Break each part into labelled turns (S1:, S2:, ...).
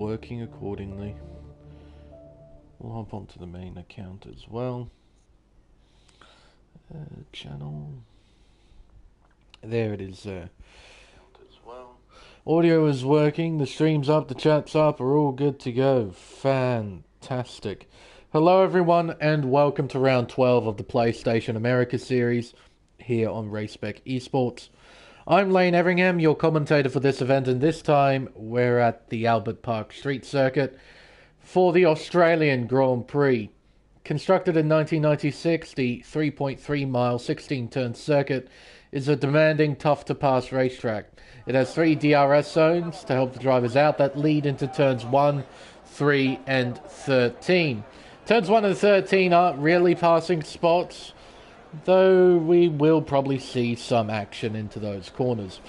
S1: working accordingly. We'll hop onto the main account as well. Channel. There it is there. Audio is working, the stream's up, the chat's up, we're all good to go. Fantastic. Hello everyone and welcome to round 12 of the PlayStation America series here on Race Spec Esports. I'm Lane Everingham, your commentator for this event, and this time we're at the Albert Park Street Circuit for the Australian Grand Prix. Constructed in 1996, the 3.3 mile 16-turn circuit is a demanding, tough-to-pass racetrack. It has 3 DRS zones to help the drivers out that lead into turns 1, 3 and 13. Turns 1 and 13 aren't really passing spots, though we will probably see some action into those corners.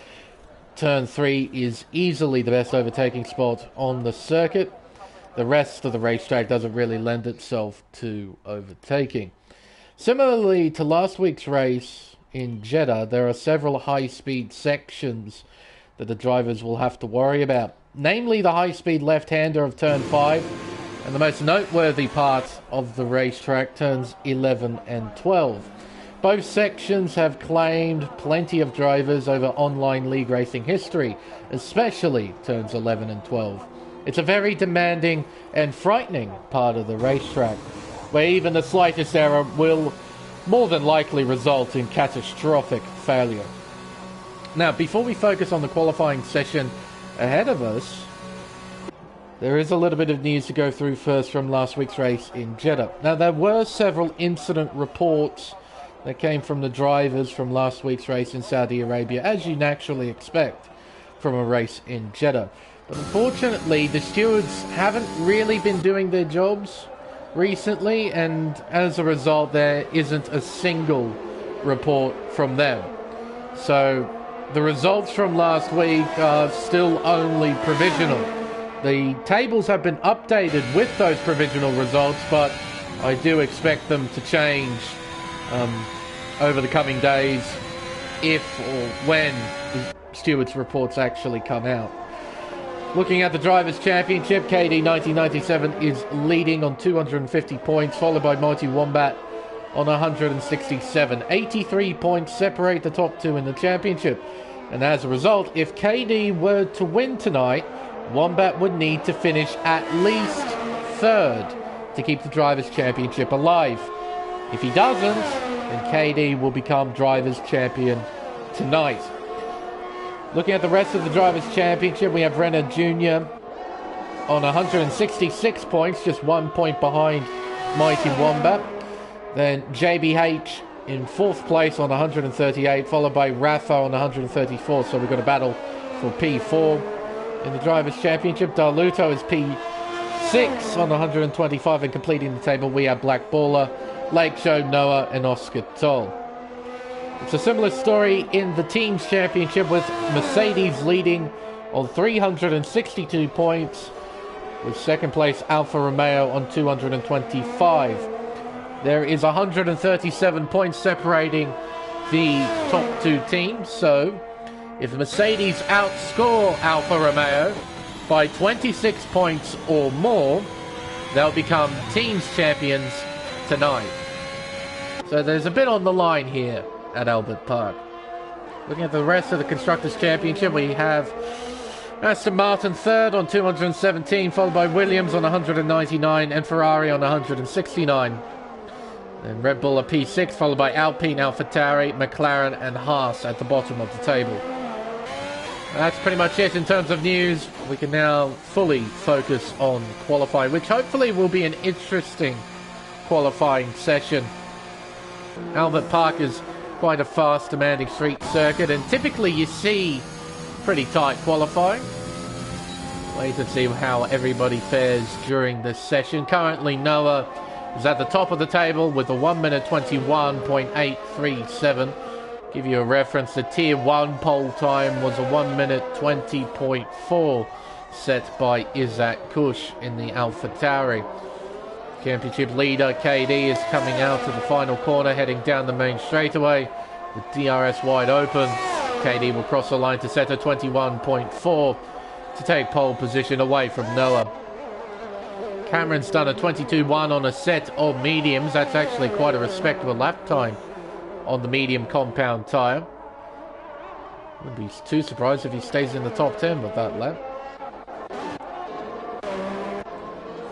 S1: Turn 3 is easily the best overtaking spot on the circuit. The rest of the racetrack doesn't really lend itself to overtaking. Similarly to last week's race in Jeddah, there are several high-speed sections that the drivers will have to worry about, namely the high-speed left-hander of turn 5 and the most noteworthy part of the racetrack, turns 11 and 12. Both sections have claimed plenty of drivers over online league racing history, especially turns 11 and 12. It's a very demanding and frightening part of the racetrack, where even the slightest error will more than likely result in catastrophic failure. Now, before we focus on the qualifying session ahead of us, there is a little bit of news to go through first from last week's race in Jeddah. Now, there were several incident reports that came from the drivers from last week's race in Saudi Arabia, as you naturally expect from a race in Jeddah. But unfortunately, the stewards haven't really been doing their jobs recently, and as a result, there isn't a single report from them. So the results from last week are still only provisional. The tables have been updated with those provisional results, but I do expect them to change over the coming days if or when the stewards' reports actually come out. Looking at the Drivers' Championship, KD 1997 is leading on 250 points, followed by Mighty Wombat on 167. 83 points separate the top two in the championship. And as a result, if KD were to win tonight, Wombat would need to finish at least third to keep the Drivers' Championship alive. If he doesn't, then KD will become Drivers' Champion tonight. Looking at the rest of the Drivers' Championship, we have Renner Jr. on 166 points, just 1 point behind Mighty Wombat. Then JBH in 4th place on 138, followed by Rafa on 134, so we've got a battle for P4. In the Drivers' Championship, Darluto is P6 on 125, and completing the table we have Black Baller, Lake Show, Noah and Oscar Toll. It's a similar story in the Teams Championship, with Mercedes leading on 362 points, with 2nd place Alfa Romeo on 225. There is 137 points separating the top two teams, so if Mercedes outscore Alfa Romeo by 26 points or more, they'll become Teams Champions tonight. So there's a bit on the line here at Albert Park. Looking at the rest of the Constructors' Championship, we have Aston Martin 3rd on 217, followed by Williams on 199 and Ferrari on 169. Then Red Bull are P6, followed by Alpine, AlphaTauri, McLaren and Haas at the bottom of the table. That's pretty much it in terms of news. We can now fully focus on qualifying, which hopefully will be an interesting qualifying session. Albert Park is quite a fast, demanding street circuit, and typically you see pretty tight qualifying. Wait to see how everybody fares during this session. Currently, Noah is at the top of the table with a 1 minute 21.837. Give you a reference, the Tier 1 pole time was a 1 minute 20.4 set by Isaac Kush in the AlphaTauri. Championship leader KD is coming out to the final corner, heading down the main straightaway with DRS wide open. KD will cross the line to set a 21.4 to to take pole position away from Noah. Cameron's done a 22.1 on a set of mediums. That's actually quite a respectable lap time on the medium compound tyre. Wouldn't be too surprised if he stays in the top 10 with that lap.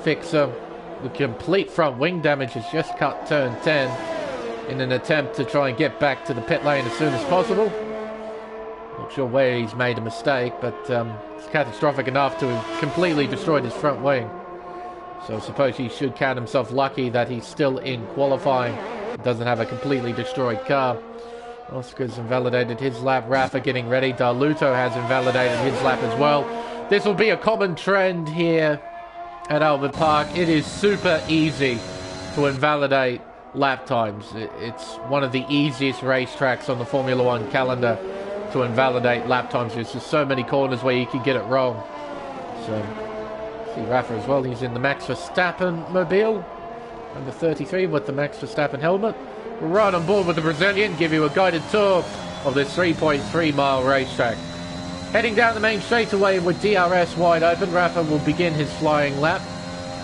S1: Fixer with complete front wing damage has just cut turn 10 in an attempt to try and get back to the pit lane as soon as possible. Not sure where he's made a mistake, but it's catastrophic enough to have completely destroyed his front wing. So I suppose he should count himself lucky that he's still in qualifying. Doesn't have a completely destroyed car. Oscar's invalidated his lap. Rafa getting ready. Darluto has invalidated his lap as well. This will be a common trend here at Albert Park. It is super easy to invalidate lap times. It's one of the easiest racetracks on the Formula One calendar to invalidate lap times. There's just so many corners where you can get it wrong. So, see Rafa as well. He's in the Max Verstappen mobile, number 33, with the Max Verstappen helmet. We're right on board with the Brazilian. Give you a guided tour of this 3.3 mile racetrack. Heading down the main straightaway with DRS wide open. Rafa will begin his flying lap.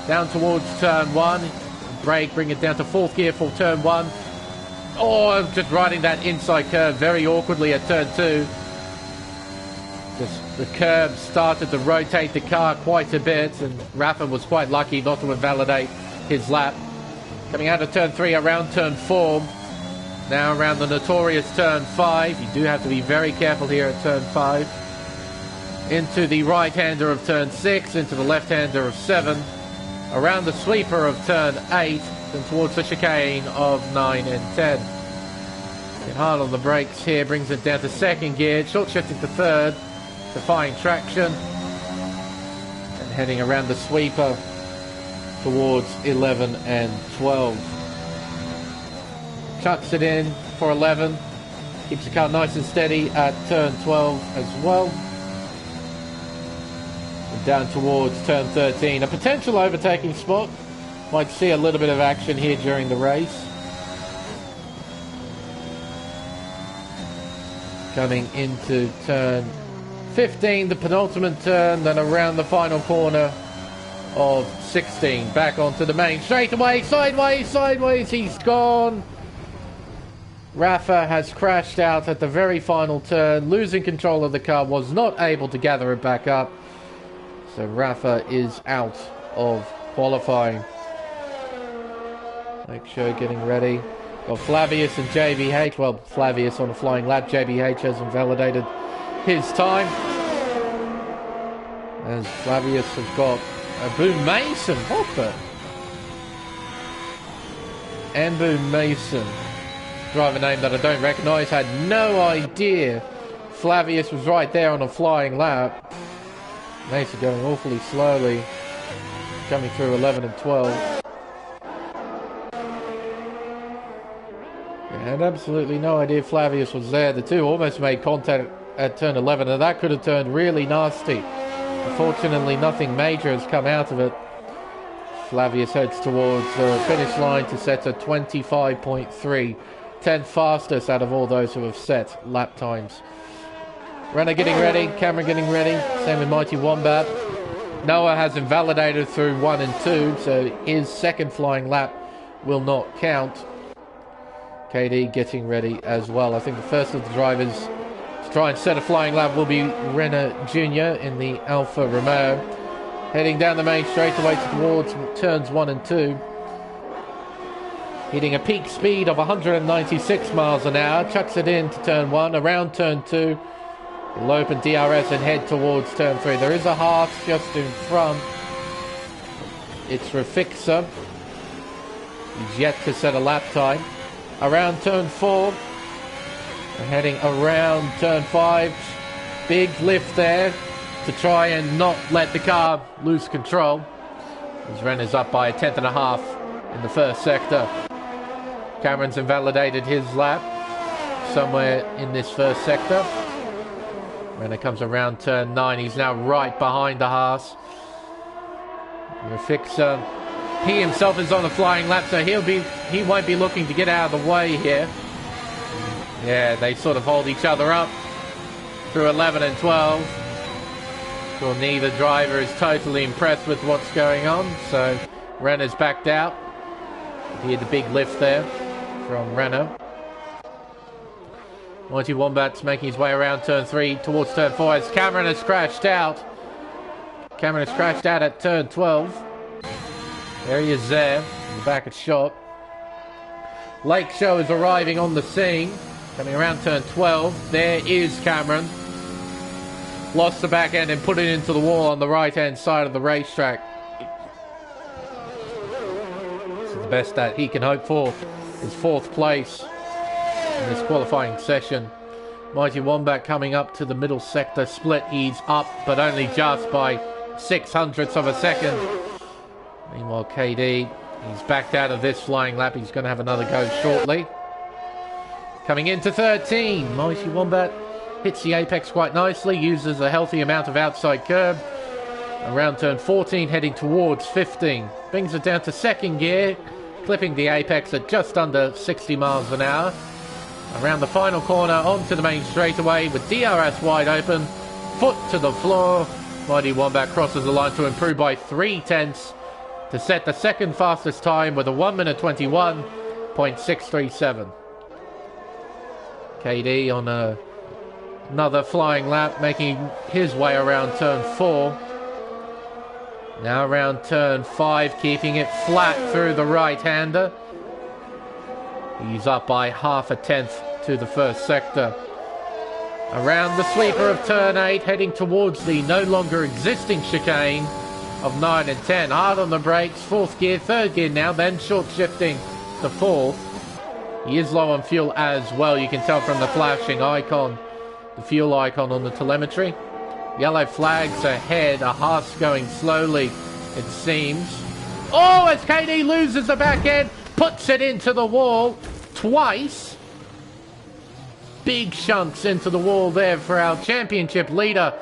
S1: Down towards turn 1. Brake, bring it down to 4th gear for turn 1. Oh, just riding that inside curve very awkwardly at turn 2. Just the curb started to rotate the car quite a bit, and Rafa was quite lucky not to invalidate his lap. Coming out of turn 3 around turn 4. Now around the notorious turn 5. You do have to be very careful here at turn 5. Into the right-hander of turn 6, into the left-hander of 7. Around the sweeper of turn 8, and towards the chicane of 9 and 10. Get hard on the brakes here, brings it down to 2nd gear, short shifting to 3rd, defying traction, and heading around the sweeper towards 11 and 12. Chucks it in for 11, keeps the car nice and steady at turn 12 as well. And down towards turn 13, a potential overtaking spot. Might see a little bit of action here during the race. Coming into turn 15, the penultimate turn, then around the final corner of 16. Back onto the main straightaway, sideways, he's gone. Rafa has crashed out at the very final turn, losing control of the car, was not able to gather it back up. So Rafa is out of qualifying. Make sure getting ready. Got Flavius and JBH. Well, Flavius on a flying lap. JBH has invalidated his time. As Flavius has got Boone Mason. What the? And Boone Mason. Driver name that I don't recognise. Had no idea Flavius was right there on a flying lap. Mason going awfully slowly. Coming through 11 and 12. Had absolutely no idea Flavius was there. The two almost made contact at turn 11, and that could have turned really nasty. Unfortunately, nothing major has come out of it. Flavius heads towards the finish line to set a 25.3, 10th fastest out of all those who have set lap times. Renner getting ready, Cameron getting ready, same with Mighty Wombat. Noah has invalidated through 1 and 2, so his second flying lap will not count. KD getting ready as well. I think the first of the drivers to try and set a flying lap will be Renner Jr. in the Alfa Romeo. Heading down the main straightaway towards turns 1 and 2. Hitting a peak speed of 196 miles an hour. Chucks it in to turn 1. Around turn 2. He'll open DRS and head towards turn 3. There is a Haas just in front. It's Rafixer. He's yet to set a lap time. Around turn 4, we're heading around turn 5. Big lift there to try and not let the car lose control. As Renner's up by 1.5 in the first sector. Cameron's invalidated his lap somewhere in this first sector. Renner comes around turn 9. He's now right behind the Haas. Rafixer. He himself is on a flying lap, so he won't be looking to get out of the way here. Yeah, they sort of hold each other up through 11 and 12. Well, neither driver is totally impressed with what's going on, so Renault's backed out. You hear the big lift there from Renault. Mighty Wombat's making his way around turn 3 towards turn 4 as Cameron has crashed out. Cameron has crashed out at turn 12. There he is there, in the back of shot. Lake Show is arriving on the scene, coming around turn 12. There is Cameron. Lost the back end and put it into the wall on the right-hand side of the racetrack. This is the best that he can hope for, his 4th place in this qualifying session. Mighty Wombat coming up to the middle sector split. He's up, but only just by 0.06 of a second. Meanwhile, KD, he's backed out of this flying lap. He's going to have another go shortly. Coming into 13, Mighty Wombat hits the apex quite nicely, uses a healthy amount of outside curb. Around turn 14, heading towards 15. Brings it down to 2nd gear, clipping the apex at just under 60 miles an hour. Around the final corner, onto the main straightaway with DRS wide open. Foot to the floor. Mighty Wombat crosses the line to improve by 0.3 to set the 2nd fastest time with a 1 minute 21.637. KD on another flying lap, making his way around turn 4. Now around turn 5, keeping it flat through the right-hander. He's up by 0.5 to the 1st sector. Around the sweeper of turn 8, heading towards the no longer existing chicane of 9 and 10. Hard on the brakes, 4th gear, 3rd gear now, then short shifting to 4th. He is low on fuel as well, you can tell from the flashing icon, the fuel icon on the telemetry. Yellow flags ahead, a Haas going slowly, it seems. Oh, as KD loses the back end, puts it into the wall twice. Big chunks into the wall there for our championship leader.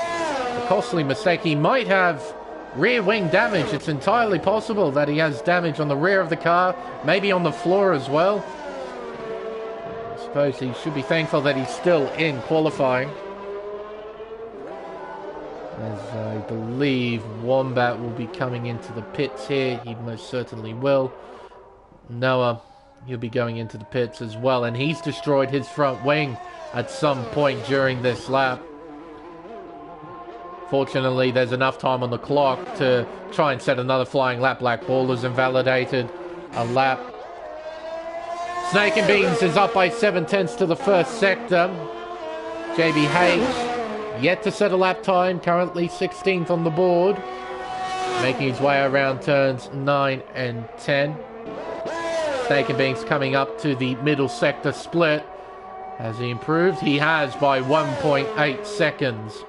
S1: A costly mistake. He might have rear wing damage. It's entirely possible that he has damage on the rear of the car, maybe on the floor as well. I suppose he should be thankful that he's still in qualifying, as I believe Wombat will be coming into the pits here. He most certainly will. Noah, he'll be going into the pits as well, and he's destroyed his front wing at some point during this lap. Fortunately, there's enough time on the clock to try and set another flying lap. Black Ball has invalidated a lap. Snake and Beans is up by 0.7 to the 1st sector. JBH yet to set a lap time, currently 16th on the board, making his way around turns 9 and 10. Snake and Beans coming up to the middle sector split. Has he improved? He has by 1.8 seconds.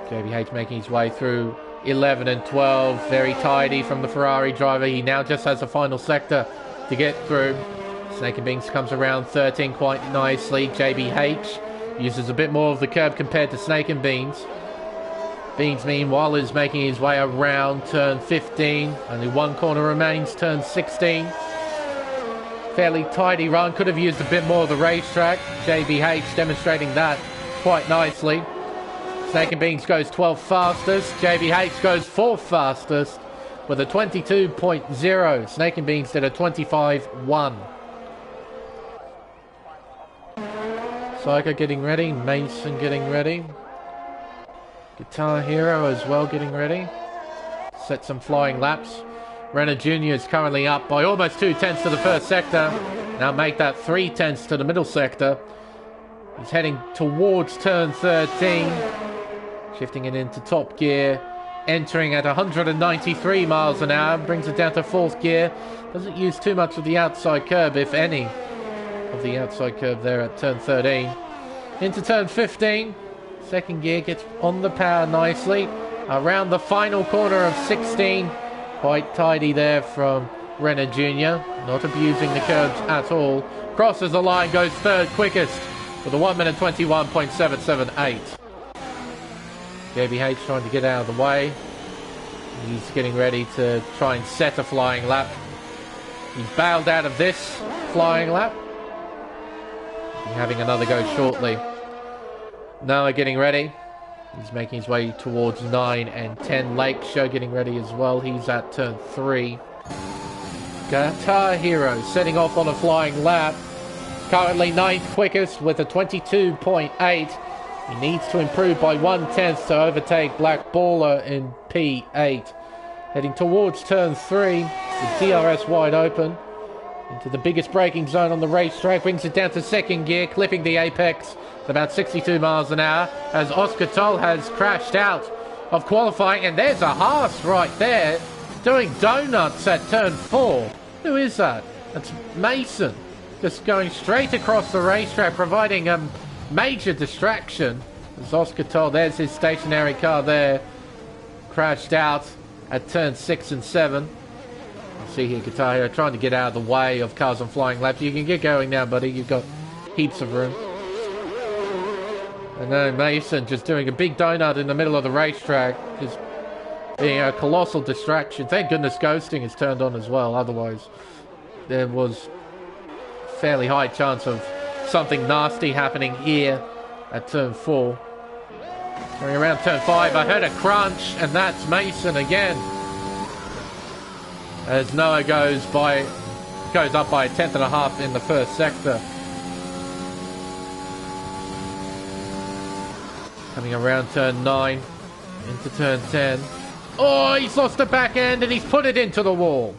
S1: JBH making his way through 11 and 12. Very tidy from the Ferrari driver. He now just has a final sector to get through. Snake and Beans comes around 13 quite nicely. JBH uses a bit more of the curb compared to Snake and Beans. Beans, meanwhile, is making his way around turn 15. Only one corner remains, turn 16. Fairly tidy run. Could have used a bit more of the racetrack. JBH demonstrating that quite nicely. Snake and Beans goes 12th fastest. JBH goes 4th fastest with a 22.0. Snake and Beans did a 25.1. Psycho getting ready. Mason getting ready. Guitar Hero as well getting ready. Set some flying laps. Renner Jr. is currently up by almost 0.2 to the 1st sector. Now make that 0.3 to the middle sector. He's heading towards turn 13. Shifting it into top gear. Entering at 193 miles an hour. Brings it down to 4th gear. Doesn't use too much of the outside curb, if any, of the outside curb there at turn 13. Into turn 15. 2nd gear gets on the power nicely. Around the final corner of 16. Quite tidy there from Renner Jr. Not abusing the curbs at all. Crosses the line, goes 3rd quickest with a 1 minute 21.778. JBH trying to get out of the way. He's getting ready to try and set a flying lap. He's bailed out of this flying lap. He's having another go shortly. Noah getting ready. He's making his way towards 9 and 10. Lake Show getting ready as well. He's at turn 3. Guitar Hero setting off on a flying lap. Currently 9th quickest with a 22.8. He needs to improve by 1/10 to overtake Black Baller in P8. Heading towards turn 3. The DRS wide open. Into the biggest braking zone on the racetrack. Brings it down to second gear, clipping the apex at about 62 miles an hour. As Oscar Toll has crashed out of qualifying. And there's a Haas right there doing donuts at turn 4. Who is that? That's Mason. Just going straight across the racetrack, providing a major distraction. As Oscar Toll, there's his stationary car there. Crashed out at turn 6 and 7. You see here Guitar Hero trying to get out of the way of cars on flying laps. You can get going now, buddy. You've got heaps of room. And then Mason just doing a big donut in the middle of the racetrack. Just being a colossal distraction. Thank goodness ghosting is turned on as well. Otherwise, there was fairly high chance of something nasty happening here at turn 4. Going around turn 5, I heard a crunch, and that's Mason again. As Noah goes up by 1/10.5 in the first sector. Coming around turn 9 into turn 10. Oh, he's lost the back end and he's put it into the wall.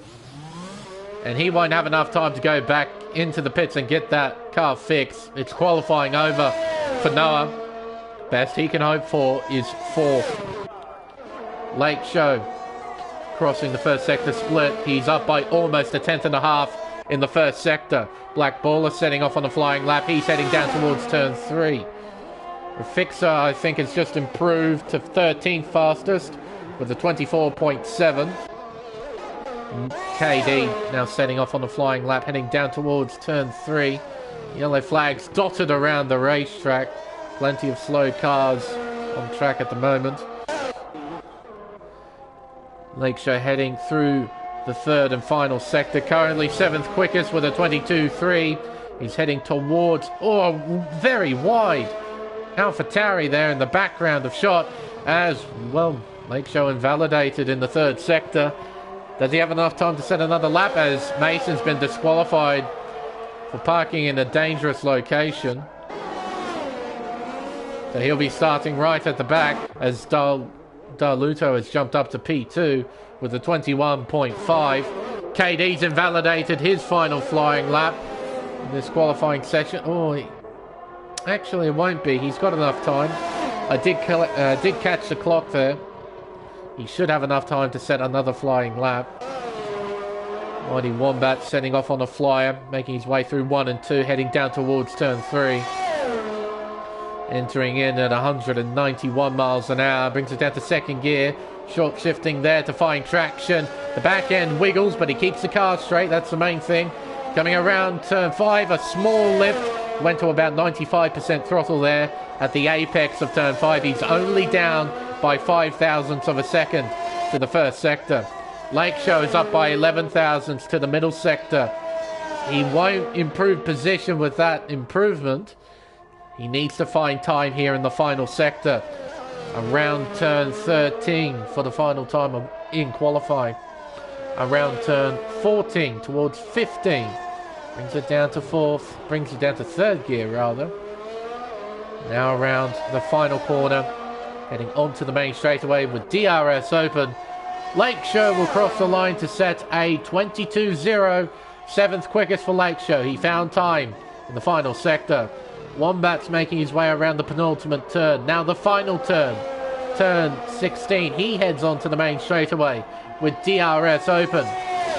S1: And he won't have enough time to go back into the pits and get that car fixed. It's qualifying over for Noah. Best he can hope for is 4th. Lake Show crossing the first sector split. He's up by almost 1/10.5 in the first sector. Black Baller setting off on a flying lap. He's heading down towards turn 3. Fixer, I think, has just improved to 13th fastest with a 24.7. KD now setting off on a flying lap, heading down towards turn 3. Yellow flags dotted around the racetrack. Plenty of slow cars on track at the moment. Lakeshore heading through the third and final sector. Currently 7th quickest with a 22.3. He's heading towards, very wide AlphaTauri there in the background of shot. As, well, Lakeshore invalidated in the third sector. Does he have enough time to set another lap, as Mason's been disqualified for parking in a dangerous location? So he'll be starting right at the back, as Darluto has jumped up to P2 with a 21.5. KD's invalidated his final flying lap in this qualifying session. Actually it won't be. He's got enough time. I did catch the clock there. He should have enough time to set another flying lap. Mighty Wombat setting off on a flyer, making his way through 1 and 2, heading down towards turn 3. Entering in at 191 miles an hour, brings it down to second gear. Short shifting there to find traction. The back end wiggles, but he keeps the car straight. That's the main thing. Coming around turn 5, a small lift. Went to about 95% throttle there at the apex of turn 5. He's only down by 5 thousandths of a second to the first sector. Lakeshore is up by 11 thousandths to the middle sector. He won't improve position with that improvement. He needs to find time here in the final sector. Around turn 13 for the final time in qualifying. Around turn 14 towards 15. Brings it down to 4th. Brings it down to 3rd gear, rather. Now around the final corner. Heading onto the main straightaway with DRS open. Lakeshore will cross the line to set a 22.0. 7th quickest for Lakeshore. He found time in the final sector. Wombat's making his way around the penultimate turn. Now the final turn. Turn 16. He heads onto the main straightaway with DRS open.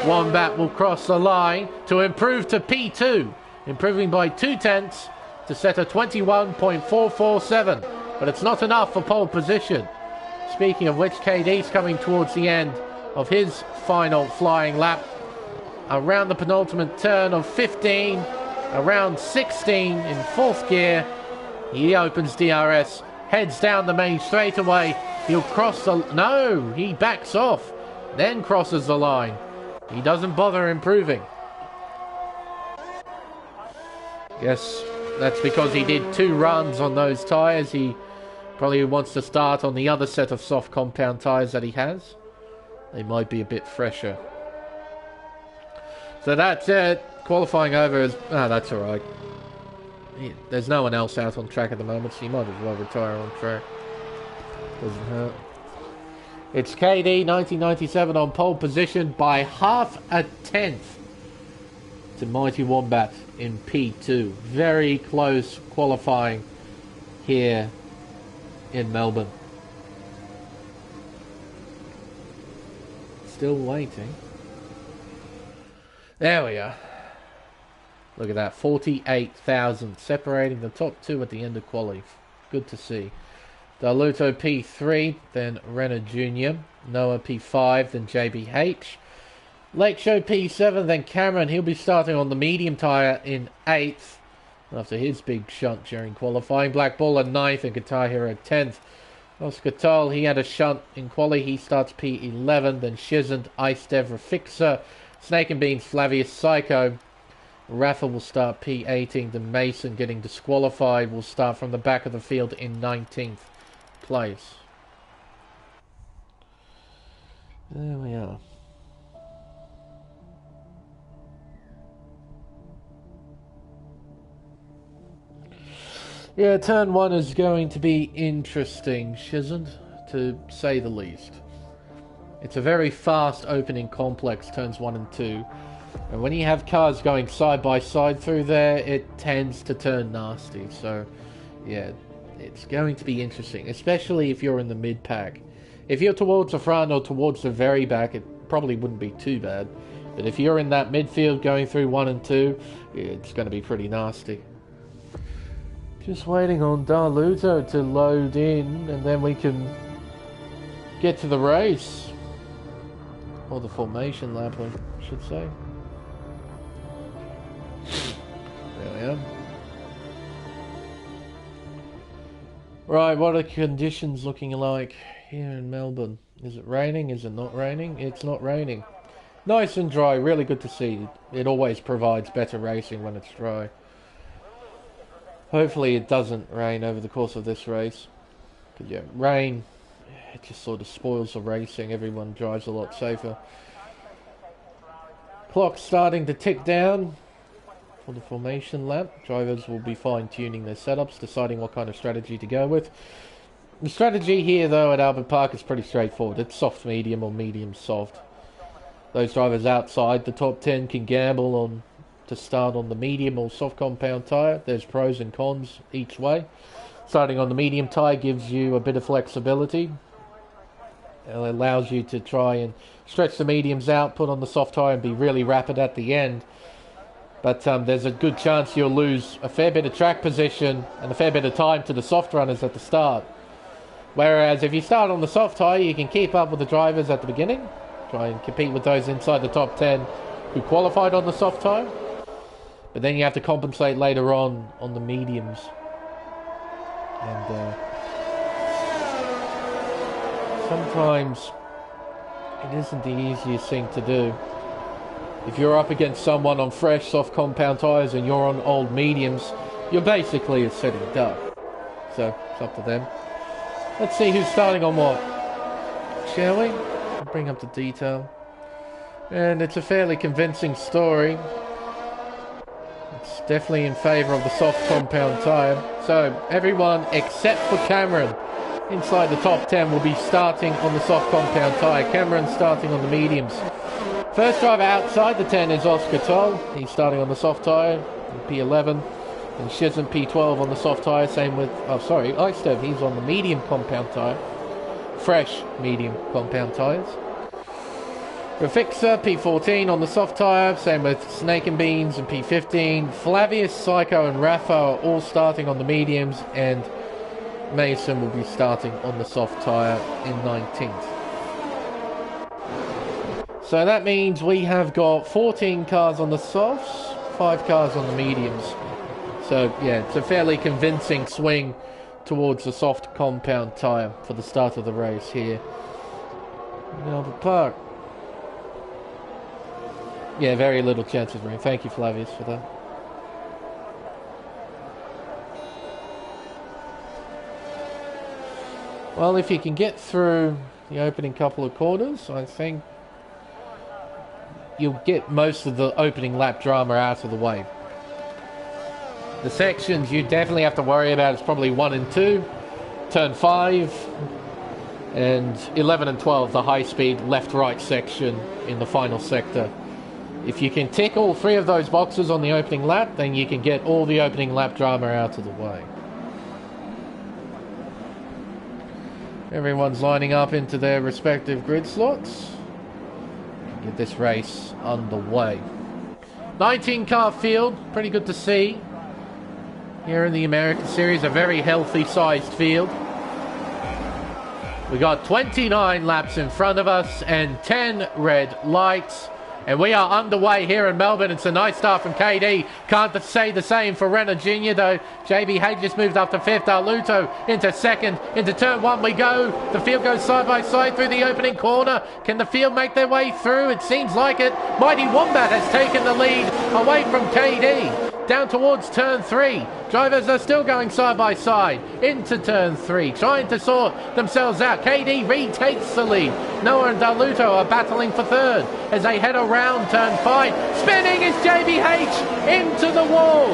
S1: Wombat will cross the line to improve to P2. Improving by 0.2 to set a 21.447. But it's not enough for pole position. Speaking of which, KD's coming towards the end of his final flying lap. Around the penultimate turn of 15. Around 16 in 4th gear. He opens DRS. Heads down the main straightaway. He'll cross the... No! He backs off. Then crosses the line. He doesn't bother improving. Yes, That's because he did 2 runs on those tyres. He probably wants to start on the other set of soft compound tyres that he has. They might be a bit fresher. So that's it. Qualifying over is... Ah, that's alright. There's no one else out on track at the moment, so you might as well retire on track. Doesn't hurt. It's KD 1997 on pole position by half a tenth to Mighty Wombat in P2. Very close qualifying here in Melbourne. Still waiting. There we are. Look at that, 48,000 separating the top 2 at the end of quali. Good to see. Daluto P3, then Renner Jr., Noah P5, then JBH. Lake Show P7, then Cameron. He'll be starting on the medium tyre in 8th after his big shunt during qualifying. Black Baller 9th and Guitar Hero 10th. Oscar Toll, he had a shunt in quali. He starts P11, then Shizant, Ice Dev, Refixer, Snake and Beans, Flavius, Psycho. Rafa will start P18, then Mason, getting disqualified, will start from the back of the field in 19th place. There we are. Yeah, turn 1 is going to be interesting, Shizant, to say the least. It's a very fast opening complex, turns 1 and 2. And when you have cars going side by side through there, it tends to turn nasty. So, yeah, it's going to be interesting, especially if you're in the mid-pack. If you're towards the front or towards the very back, it probably wouldn't be too bad. But if you're in that midfield going through 1 and 2, it's going to be pretty nasty. Just waiting on Darluto to load in, and then we can get to the race. Or the formation lap, I should say. There we are. Right, what are the conditions looking like here in Melbourne? Is it raining? Is it not raining? It's not raining. Nice and dry, really good to see. It always provides better racing when it's dry. Hopefully it doesn't rain over the course of this race. Because yeah, rain, it just sort of spoils the racing. Everyone drives a lot safer. Clock's starting to tick down for the formation lap. Drivers will be fine-tuning their setups, deciding what kind of strategy to go with. The strategy here, though, at Albert Park is pretty straightforward. It's soft-medium or medium-soft. Those drivers outside the top 10 can gamble on to start on the medium or soft compound tyre. There's pros and cons each way. Starting on the medium tyre gives you a bit of flexibility. It allows you to try and stretch the mediums out, put on the soft tyre and be really rapid at the end. But there's a good chance you'll lose a fair bit of track position and a fair bit of time to the soft runners at the start. Whereas if you start on the soft tyre, you can keep up with the drivers at the beginning. Try and compete with those inside the top 10 who qualified on the soft tyre. But then you have to compensate later on the mediums. And sometimes it isn't the easiest thing to do. If you're up against someone on fresh soft compound tyres and you're on old mediums, you're basically a sitting duck. So it's up to them. Let's see who's starting on what, shall we? I'll bring up the detail. And it's a fairly convincing story. It's definitely in favour of the soft compound tyre. So everyone except for Cameron inside the top 10 will be starting on the soft compound tyre. Cameron starting on the mediums. First driver outside the 10 is Oscar Toll. He's starting on the soft tyre, P11. And Shizan P12 on the soft tyre. Same with, Ice Dev. He's on the medium compound tyre. Fresh medium compound tyres. Refixer P14 on the soft tyre. Same with Snake and Beans and P15. Flavius, Psycho and Rafa are all starting on the mediums. And Mason will be starting on the soft tyre in 19th. So that means we have got 14 cars on the softs, 5 cars on the mediums. So yeah, it's a fairly convincing swing towards the soft compound tyre for the start of the race here in Albert Park. Yeah, very little chance of rain. Thank you, Flavius, for that. Well, if you can get through the opening couple of corners, I think you'll get most of the opening lap drama out of the way. The sections you definitely have to worry about is probably 1 and 2, turn 5, and 11 and 12, the high-speed left-right section in the final sector. If you can tick all 3 of those boxes on the opening lap, then you can get all the opening lap drama out of the way. Everyone's lining up into their respective grid slots. Get this race underway. 19-car field, pretty good to see. Here in the American Series, a very healthy sized field. We got 29 laps in front of us and 10 red lights. And we are underway here in Melbourne. It's a nice start from KD. Can't say the same for Renner Jr. though. JB just moved up to 5th. Darluto into 2nd. Into turn 1 we go. The field goes side by side through the opening corner. Can the field make their way through? It seems like it. Mighty Wombat has taken the lead away from KD. Down towards turn 3. Drivers are still going side by side. Into turn 3. Trying to sort themselves out. KD retakes the lead. Noah and Darluto are battling for 3rd as they head around turn 5. Spinning is JBH into the wall.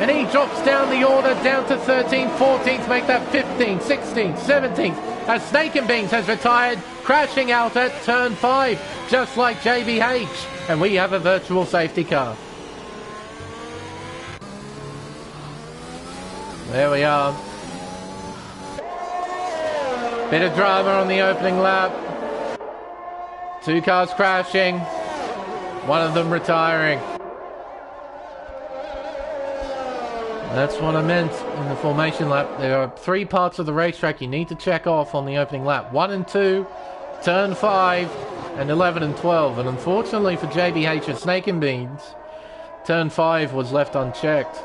S1: And he drops down the order down to 13th, 14th. Make that 15th, 16th, 17th. As Snake and Beans has retired. Crashing out at turn 5. Just like JBH. And we have a virtual safety car. There we are. Bit of drama on the opening lap. 2 cars crashing. One of them retiring. That's what I meant in the formation lap. There are 3 parts of the racetrack you need to check off on the opening lap. 1 and 2, turn 5, and 11 and 12. And unfortunately for JBH and Snake and Beans, turn 5 was left unchecked.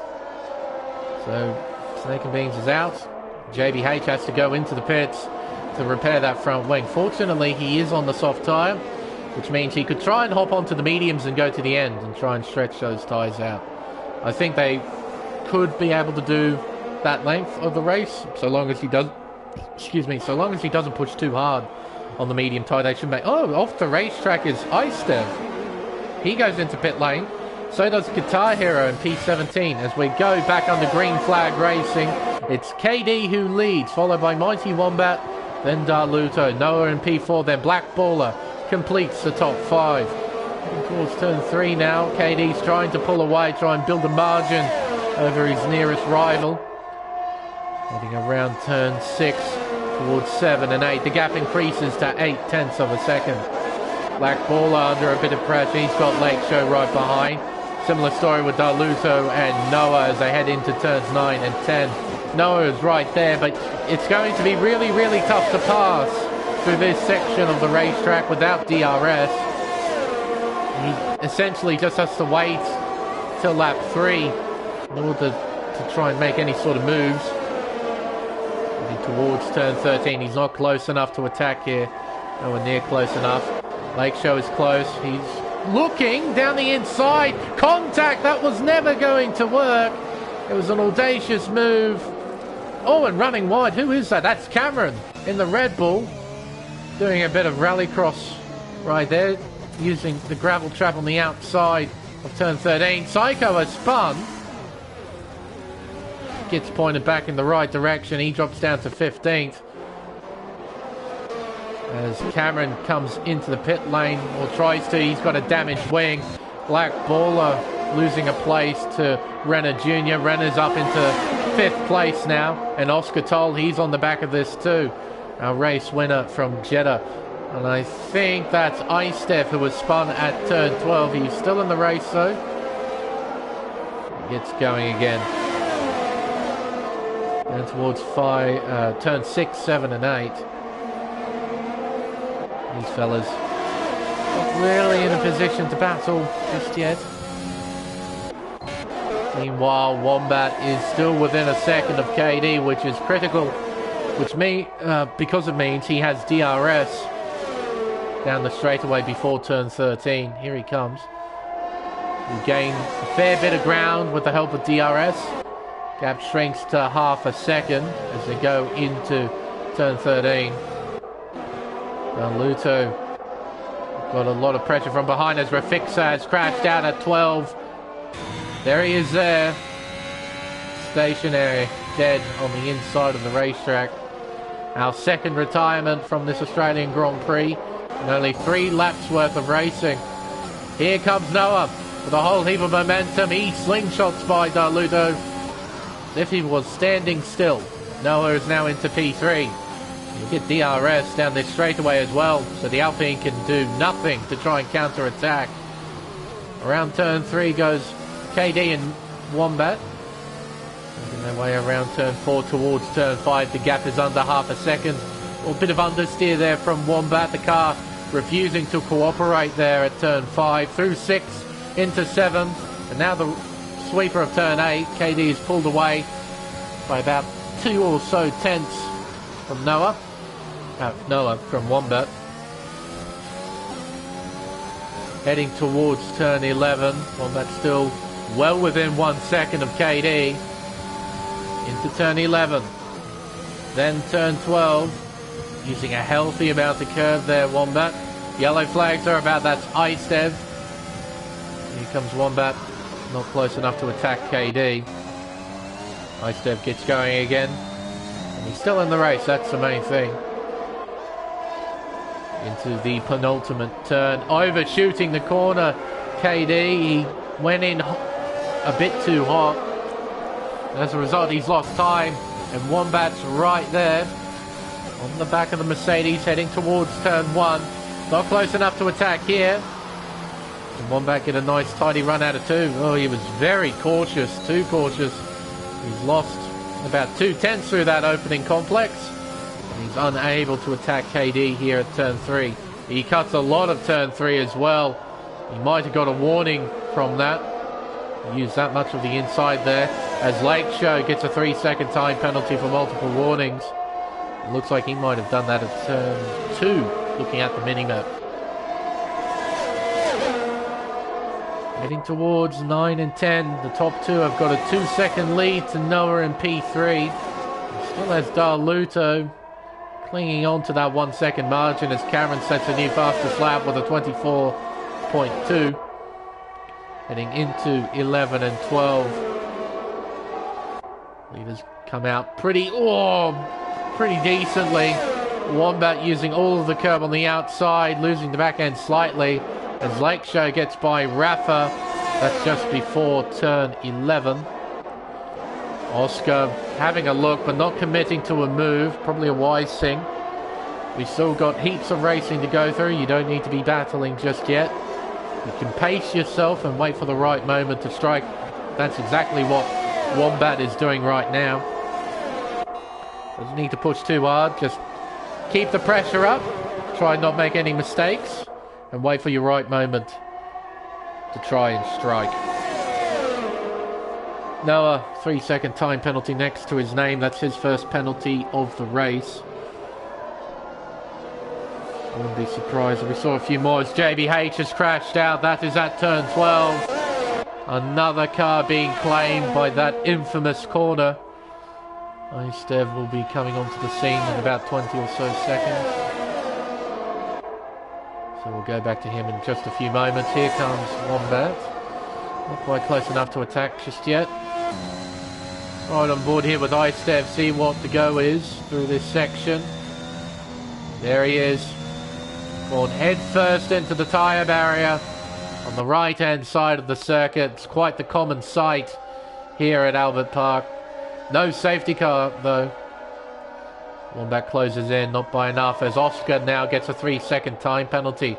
S1: So Snake and Beans is out. JBH has to go into the pits to repair that front wing. Fortunately, he is on the soft tyre, which means he could try and hop onto the mediums and go to the end and try and stretch those tyres out. I think they could be able to do that length of the race, so long as he does, so long as he doesn't push too hard on the medium tyre. They should make. Oh, off the racetrack is Icedev. He goes into pit lane. So does Guitar Hero in P17 as we go back under green flag racing. It's KD who leads, followed by Mighty Wombat, then Darluto. Noah in P4, then Black Baller completes the top 5. Of course, turn 3 now. KD's trying to pull away, try and build a margin over his nearest rival. Heading around turn 6 towards 7 and 8. The gap increases to 8/10 of a second. Black Baller under a bit of pressure. He's got Lake Show right behind. Similar story with Darluto and Noah as they head into turns 9 and 10. Noah is right there, but it's going to be really, really tough to pass through this section of the racetrack without DRS. He essentially just has to wait till lap 3 in order to try and make any sort of moves. Heading towards turn 13. He's not close enough to attack here. Nowhere near close enough. Lake Show is close. He's looking down the inside. Contact. That was never going to work. It was an audacious move. Oh, and running wide. Who is that? That's Cameron in the Red Bull. Doing a bit of rallycross right there. Using the gravel trap on the outside of turn 13. Psycho has spun. Gets pointed back in the right direction. He drops down to 15th. As Cameron comes into the pit lane, or tries to, he's got a damaged wing. Black Baller losing a place to Renner Jr. Renner's up into 5th place now. And Oscar Toll, he's on the back of this too. Our race winner from Jeddah. And I think that's Icedev who was spun at turn 12. He's still in the race though. He gets going again. And towards turn 6, 7 and 8. These fellas not really in a position to battle just yet. Meanwhile, Wombat is still within a second of KD, which is critical, because it means he has DRS down the straightaway before turn 13. Here he comes. We gain a fair bit of ground with the help of DRS. Gap shrinks to half a second as they go into turn 13. Luto got a lot of pressure from behind as Rafixa has crashed out at 12. There he is there. Stationary, dead on the inside of the racetrack. Our second retirement from this Australian Grand Prix and only 3 laps worth of racing. Here comes Noah with a whole heap of momentum. He slingshots by Darluto as if he was standing still. Noah is now into P3. You get DRS down this straightaway as well, so the Alpine can do nothing to try and counter-attack. Around turn 3 goes KD and Wombat. Making their way around turn 4 towards turn 5. The gap is under half a second. A bit of understeer there from Wombat. The car refusing to cooperate there at turn 5. Through 6 into 7. And now the sweeper of turn 8. KD is pulled away by about 2 or so tenths from Noah. From Wombat. Heading towards turn 11. Wombat still well within 1 second of KD. Into turn 11. Then turn 12. Using a healthy amount of curve there, Wombat. Yellow flags are about, that's Icedev. Here comes Wombat. Not close enough to attack KD. Icedev gets going again. And he's still in the race, that's the main thing. Into the penultimate turn. Overshooting the corner, KD. He went in a bit too hot. As a result, he's lost time. And Wombat's right there on the back of the Mercedes, heading towards turn 1. Not close enough to attack here. And Wombat get a nice tidy run out of 2. Oh, he was very cautious, too cautious. He's lost about 2 tenths through that opening complex. And he's unable to attack KD here at turn 3. He cuts a lot of turn 3 as well. He might have got a warning from that. He used that much of the inside there. As Lake Show gets a 3-second time penalty for multiple warnings. It looks like he might have done that at turn 2, looking at the minimap. Heading towards 9 and 10. The top 2 have got a 2-second lead to Noah in P3. Still has Darluto clinging on to that 1 second margin as Cameron sets a new fastest lap with a 24.2. Heading into 11 and 12. Leaders come out pretty decently. Wombat using all of the curb on the outside, losing the back end slightly as Lake Show gets by Rafa. That's just before turn 11. Oscar having a look but not committing to a move, probably a wise thing. We've still got heaps of racing to go through. You don't need to be battling just yet. You can pace yourself and wait for the right moment to strike. That's exactly what Wombat is doing right now. Doesn't need to push too hard, just keep the pressure up, try and not make any mistakes, and wait for your right moment to try and strike. Noah, 3-second time penalty next to his name. That's his first penalty of the race. I wouldn't be surprised if we saw a few more as JBH has crashed out. That is at turn 12. Another car being claimed by that infamous corner. Icedev will be coming onto the scene in about 20 or so seconds. So we'll go back to him in just a few moments. Here comes Wombat. Not quite close enough to attack just yet. Right on board here with Icedev, see what the go is through this section. There he is. Going head first into the tyre barrier on the right hand side of the circuit. It's quite the common sight here at Albert Park. No safety car though. Wombat closes in, not by enough, as Oscar now gets a 3-second time penalty,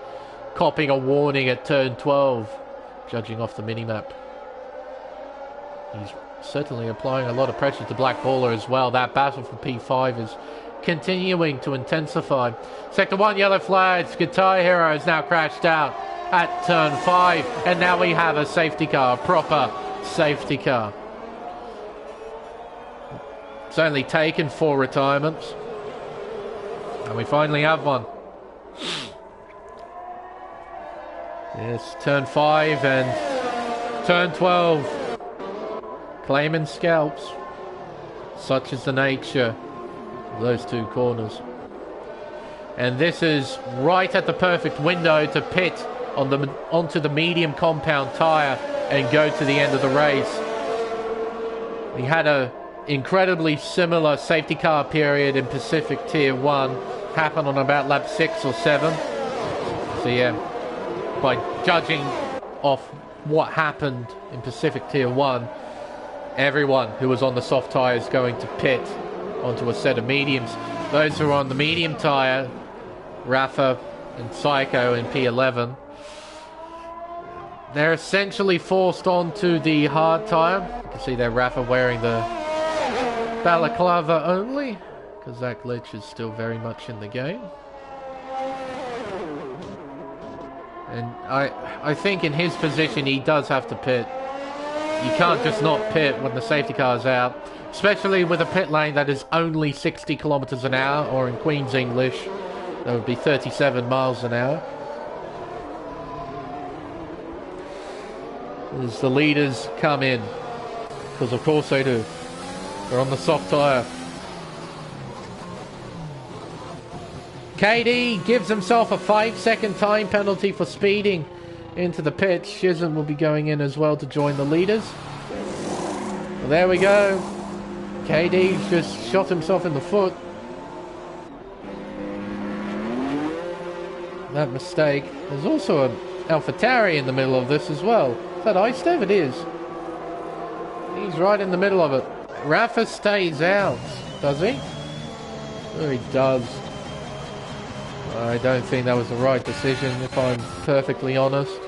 S1: copping a warning at turn 12, judging off the minimap. He's certainly applying a lot of pressure to Black Baller as well. That battle for P5 is continuing to intensify. Sector 1 yellow flags. Guitar Hero has now crashed out at turn 5, and now we have a safety car, a proper safety car. It's only taken 4 retirements, and we finally have one. Yes, turn 5 and turn 12. Claiming scalps. Such is the nature those two corners. And this is right at the perfect window to pit onto the medium compound tyre and go to the end of the race. We had a incredibly similar safety car period in Pacific Tier 1 happen on about lap 6 or 7. So yeah, by judging off what happened in Pacific Tier 1, everyone who was on the soft tyre is going to pit onto a set of mediums. Those who are on the medium tyre, Rafa and Psycho in P11, they're essentially forced onto the hard tyre. You can see there Rafa wearing the balaclava only, because that glitch is still very much in the game. And I think in his position he does have to pit. You can't just not pit when the safety car is out, especially with a pit lane that is only 60 kilometers an hour, or in Queen's English, that would be 37 miles an hour. As the leaders come in, because of course they do. They're on the soft tyre. KD gives himself a 5-second time penalty for speeding into the pit. Shizm will be going in as well to join the leaders. Well, there we go. KD just shot himself in the foot. That mistake. There's also an AlphaTauri in the middle of this as well. Is that Istev? It is. He's right in the middle of it. Rafa stays out, does he? Oh, he does. I don't think that was the right decision, if I'm perfectly honest.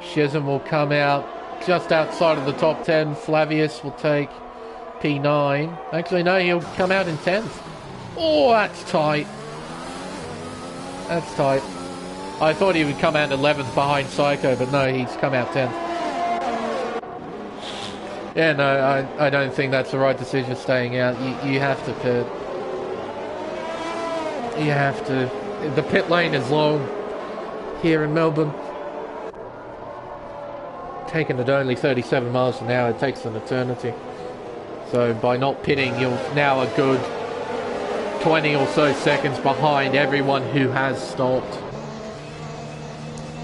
S1: Shizm will come out just outside of the top 10. Flavius will take P9. Actually, no, he'll come out in 10th. Oh, that's tight. That's tight. I thought he would come out 11th behind Psycho, but no, he's come out 10th. Yeah, no, I don't think that's the right decision, staying out. You have to pit. You have to. The pit lane is long here in Melbourne. Taking it only 37 miles an hour, it takes an eternity. So by not pitting, you're now a good 20 or so seconds behind everyone who has stopped.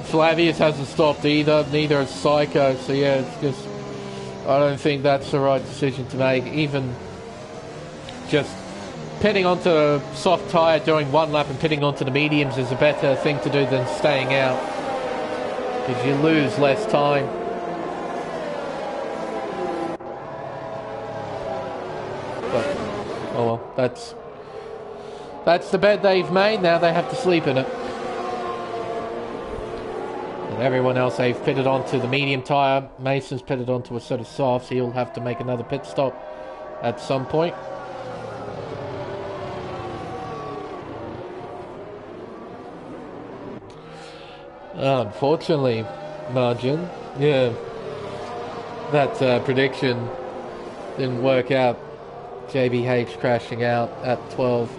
S1: Flavius hasn't stopped either, neither has Psycho, so yeah, it's just, I don't think that's the right decision to make. Even just pitting onto a soft tyre, doing one lap and pitting onto the mediums is a better thing to do than staying out, because you lose less time. But, oh well, that's the bed they've made, now they have to sleep in it. And everyone else, they've pitted onto the medium tyre. Mason's pitted onto a set of softs. He'll have to make another pit stop at some point. Unfortunately, Margin, yeah, that prediction didn't work out. JBH crashing out at 12.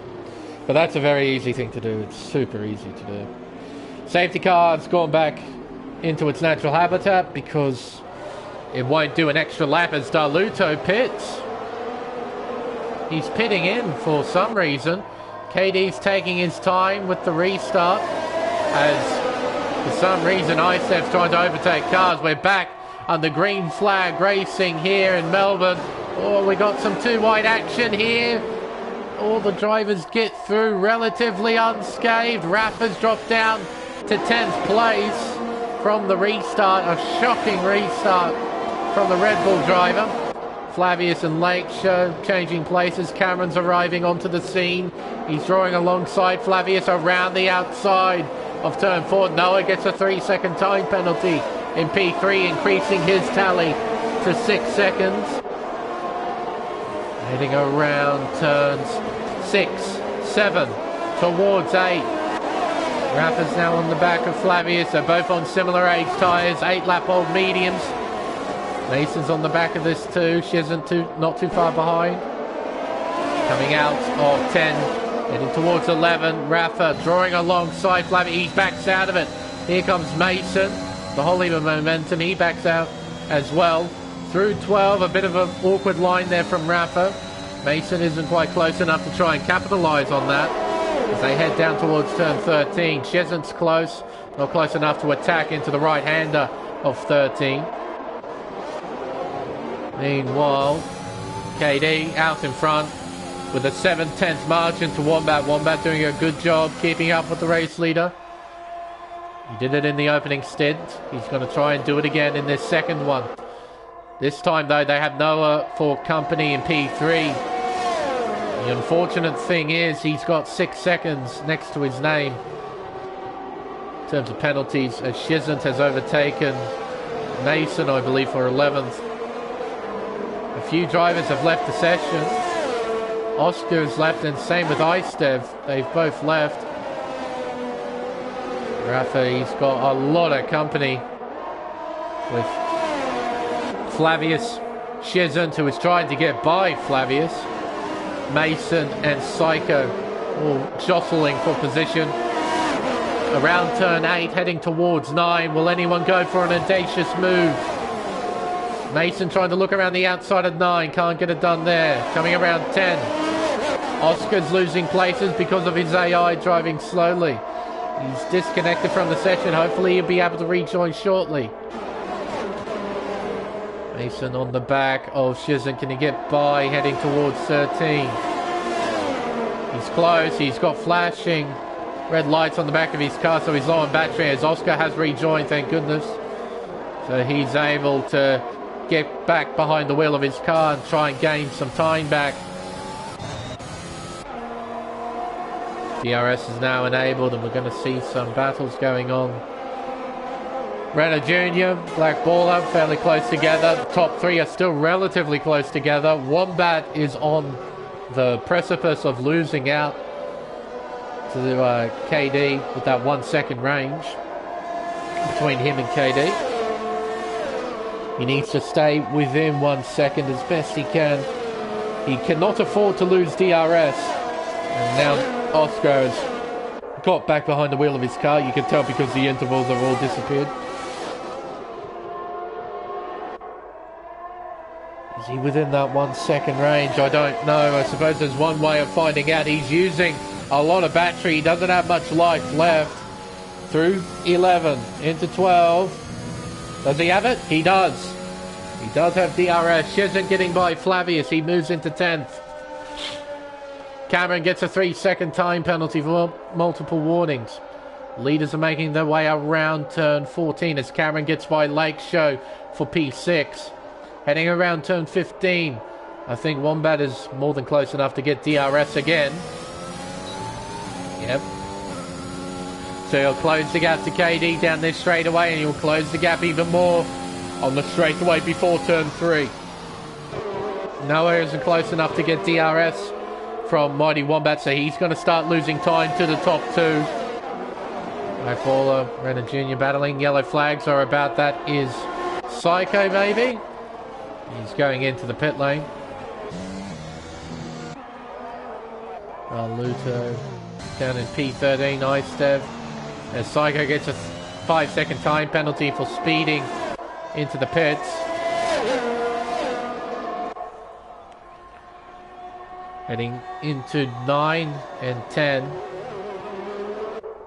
S1: But that's a very easy thing to do. It's super easy to do. Safety car's gone back into its natural habitat because it won't do an extra lap as Darluto pits. He's pitting in for some reason. KD's taking his time with the restart as for some reason Istev's trying to overtake cars. We're back on the green flag racing here in Melbourne. Oh, we got some two-wide action here. All the drivers get through relatively unscathed. Rafa's dropped down to 10th place from the restart. A shocking restart from the Red Bull driver. Flavius and Lake show changing places. Cameron's arriving onto the scene. He's drawing alongside Flavius around the outside of turn 4. Noah gets a 3-second time penalty in P3, increasing his tally to 6 seconds. Heading around turns 6, 7, towards 8. Rafa's now on the back of Flavius. They're both on similar age tyres, 8-lap-old mediums. Mason's on the back of this too. She isn't not too far behind. Coming out of 10, heading towards 11. Rafa drawing alongside Flavius. He backs out of it. Here comes Mason. The whole heap of momentum. He backs out as well. Through 12, a bit of an awkward line there from Rafa. Mason isn't quite close enough to try and capitalise on that as they head down towards turn 13. Shezant's close, not close enough to attack into the right-hander of 13. Meanwhile, KD out in front with a 7/10 margin to Wombat. Wombat doing a good job keeping up with the race leader. He did it in the opening stint. He's going to try and do it again in this second one. This time, though, they have Noah for company in P3. The unfortunate thing is he's got 6 seconds next to his name in terms of penalties, as Shezant has overtaken Mason, I believe, for 11th. A few drivers have left the session. Oscar's left, and same with Istev. They've both left. Rafa, he's got a lot of company with Flavius, Shezant, who is trying to get by Flavius, Mason and Psycho all jostling for position. Around turn 8, heading towards 9. Will anyone go for an audacious move? Mason trying to look around the outside of 9. Can't get it done there. Coming around 10. Oscar's losing places because of his AI driving slowly. He's disconnected from the session. Hopefully he'll be able to rejoin shortly. Mason on the back of Shezant. Can he get by heading towards 13? He's close. He's got flashing red lights on the back of his car, so he's low on battery as Oscar has rejoined, thank goodness. So he's able to get back behind the wheel of his car and try and gain some time back. DRS is now enabled and we're going to see some battles going on. Renner Jr., Black Baller, fairly close together. The top 3 are still relatively close together. Wombat is on the precipice of losing out to KD with that 1 second range between him and KD. He needs to stay within 1 second as best he can. He cannot afford to lose DRS. And now Oscar has got back behind the wheel of his car. You can tell because the intervals have all disappeared. Is he within that 1 second range? I don't know. I suppose there's one way of finding out. He's using a lot of battery. He doesn't have much life left. Through 11 into 12. Does he have it? He does. He does have DRS. Shezant getting by Flavius. He moves into 10th. Cameron gets a 3-second time penalty for multiple warnings. Leaders are making their way around turn 14 as Cameron gets by Lake Show for P6. Heading around turn 15. I think Wombat is more than close enough to get DRS again. Yep. So he'll close the gap to KD down this straightaway, and he'll close the gap even more on the straightaway before turn 3. Noah isn't close enough to get DRS from Mighty Wombat, so he's going to start losing time to the top 2. Black Baller, Renner Jr. battling. Yellow flags are about. That is Psycho, maybe. He's going into the pit lane. Luto down in P13. Istev. As Psycho gets a 5-second time penalty for speeding into the pits. Heading into 9 and 10.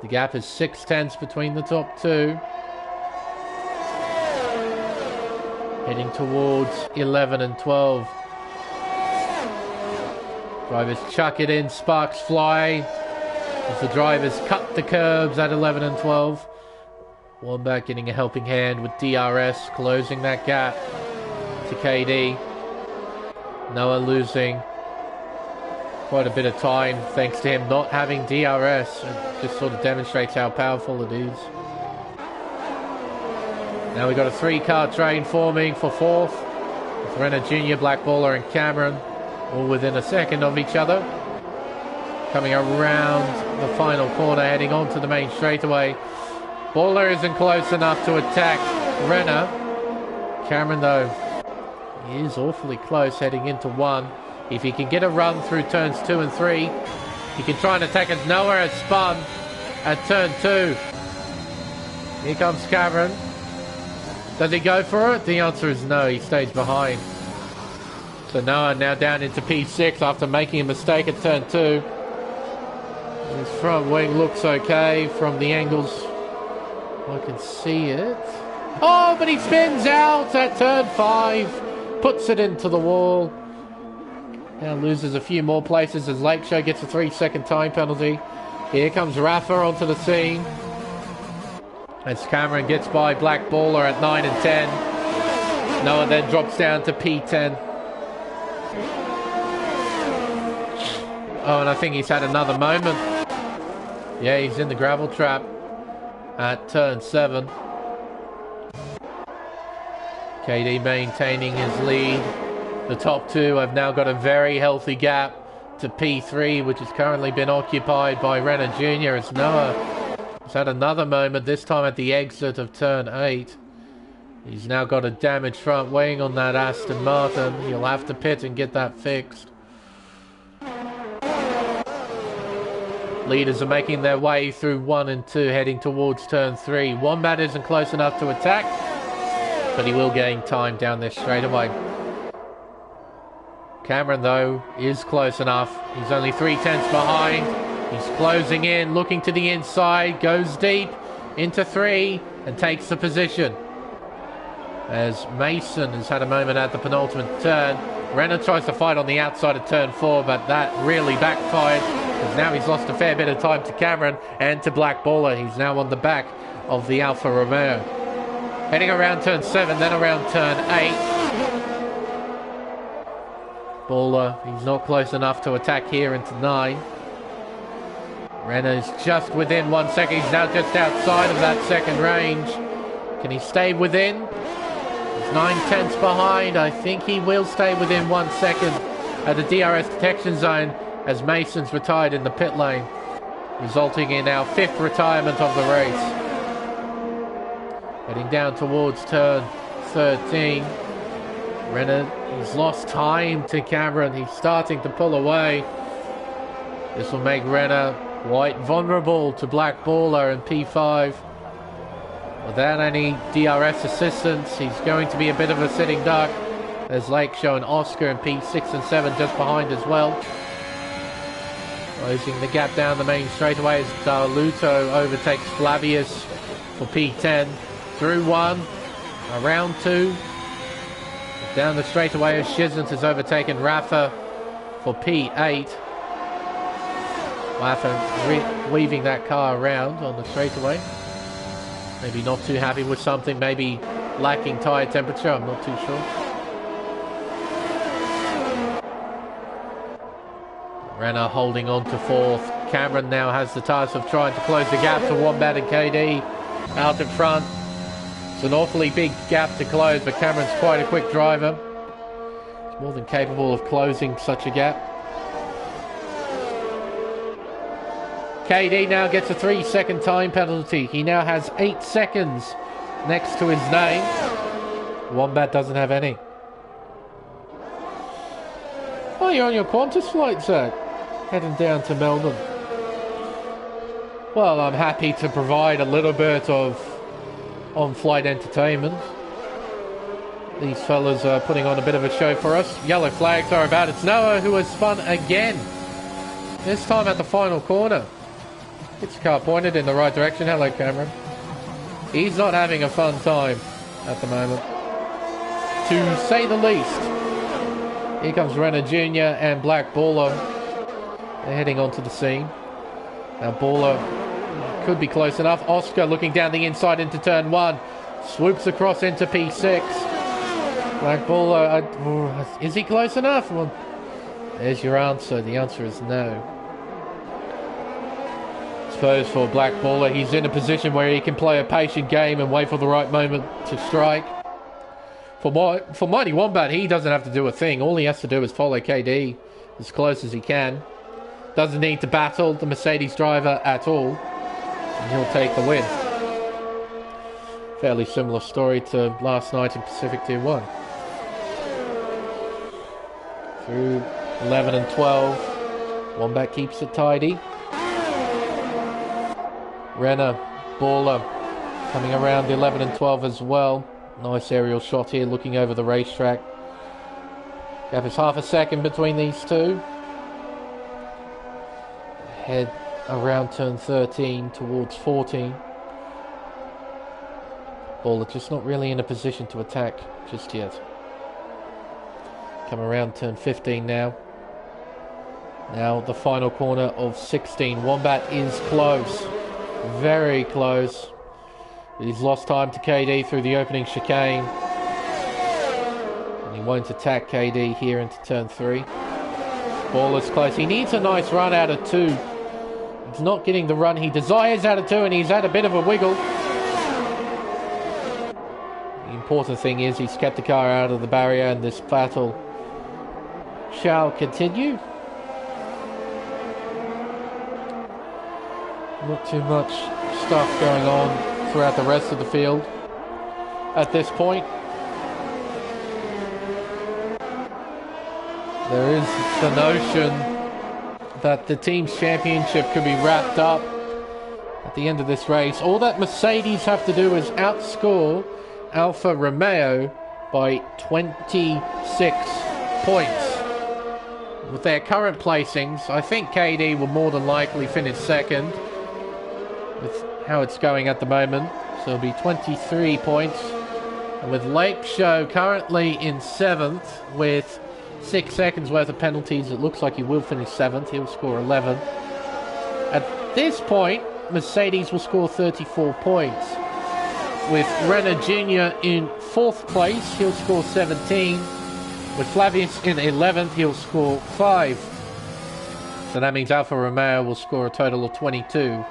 S1: The gap is 6/10 between the top 2. Heading towards 11 and 12. Drivers chuck it in, sparks fly as the drivers cut the curbs at 11 and 12. Wombat getting a helping hand with DRS, closing that gap to KD. Noah losing quite a bit of time thanks to him not having DRS. It just sort of demonstrates how powerful it is. Now we've got a 3-car train forming for 4th. With Renner Jr., Black Baller and Cameron all within a second of each other. Coming around the final corner, heading onto the main straightaway. Baller isn't close enough to attack Renner. Cameron, though, he is awfully close heading into 1. If he can get a run through turns 2 and 3, he can try and attack as Noah has spun at turn 2. Here comes Cameron. Does he go for it? The answer is no. He stays behind. So Noah now down into P6 after making a mistake at turn 2. His front wing looks okay from the angles I can see it. Oh, but he spins out at turn 5. Puts it into the wall. Now loses a few more places as Lakeshore gets a 3-second time penalty. Here comes Rafa onto the scene. As Cameron gets by Black Baller at 9 and 10. Noah then drops down to P10. Oh, and I think he's had another moment. Yeah, he's in the gravel trap at turn 7. KD maintaining his lead. The top two have now got a very healthy gap to P3, which has currently been occupied by Renner Jr. as Noah has had another moment, this time at the exit of turn 8. He's now got a damaged front wing on that Aston Martin. He'll have to pit and get that fixed. Leaders are making their way through 1 and 2, heading towards turn 3. Wombat isn't close enough to attack, but he will gain time down this straightaway. Cameron, though, is close enough. He's only 3/10 behind. He's closing in, looking to the inside, goes deep into 3 and takes the position. As Mason has had a moment at the penultimate turn. Renner tries to fight on the outside of turn 4, but that really backfired, because now he's lost a fair bit of time to Cameron and to Black Baller. He's now on the back of the Alfa Romeo. Heading around turn 7, then around turn 8. Baller, he's not close enough to attack here into 9. Renner's just within 1 second. He's now just outside of that second range. Can he stay within? He's 9/10 behind. I think he will stay within 1 second at the DRS detection zone as Mason's retired in the pit lane, resulting in our 5th retirement of the race. Heading down towards turn 13. Renner, he's lost time to Cameron. He's starting to pull away. This will make Renner quite vulnerable to Black Baller in P5. Without any DRS assistance, he's going to be a bit of a sitting duck. There's Lakeshore and Oscar in P6 and 7 just behind as well. Closing the gap down the main straightaway as Darluto overtakes Flavius for P10. Through 1, around 2. Down the straightaway as Shizant has overtaken Rafa for P8. Rafa weaving that car around on the straightaway. Maybe not too happy with something, maybe lacking tyre temperature, I'm not too sure. Renner holding on to 4th. Cameron now has the task of trying to close the gap to Wombat and KD out in front. It's an awfully big gap to close, but Cameron's quite a quick driver. He's more than capable of closing such a gap. KD now gets a 3-second time penalty. He now has 8 seconds next to his name. Wombat doesn't have any. Oh, you're on your Qantas flight, Zach. Heading down to Melbourne. Well, I'm happy to provide a little bit of on-flight entertainment. These fellas are putting on a bit of a show for us. Yellow flags are about. It's Noah who has spun again. This time at the final corner. Gets the car pointed in the right direction. Hello, Cameron. He's not having a fun time at the moment, to say the least. Here comes Renner Jr. and Black Baller. They're heading onto the scene. Now Baller could be close enough. Oscar looking down the inside into turn 1. Swoops across into P6. Black Baller, is he close enough? Well, there's your answer. The answer is no. I suppose for Black Baller, he's in a position where he can play a patient game and wait for the right moment to strike. For Mighty Wombat, he doesn't have to do a thing. All he has to do is follow KD as close as he can. Doesn't need to battle the Mercedes driver at all. And he'll take the win. Fairly similar story to last night in Pacific Tier 1. Through 11 and 12. Wombat keeps it tidy. Renner, Baller coming around 11 and 12 as well. Nice aerial shot here looking over the racetrack. Gap is half a second between these two. Head around turn 13 towards 14. Baller just not really in a position to attack just yet. Come around turn 15 now. Now the final corner of 16. Wombat is close. Very close. He's lost time to KD through the opening chicane. And he won't attack KD here into turn 3. Baller's close. He needs a nice run out of 2. He's not getting the run he desires out of 2, and he's had a bit of a wiggle. The important thing is he's kept the car out of the barrier, and this battle shall continue. Not too much stuff going on throughout the rest of the field at this point. There is the notion that the team's championship could be wrapped up at the end of this race. All that Mercedes have to do is outscore Alfa Romeo by 26 points. With their current placings, I think KD will more than likely finish second with how it's going at the moment. So it'll be 23 points. And with Lake Show currently in 7th with 6 seconds worth of penalties, it looks like he will finish 7th. He'll score 11. At this point, Mercedes will score 34 points. With Renner Jr. in 4th place, he'll score 17. With Flavius in 11th, he'll score 5. So that means Alfa Romeo will score a total of 22.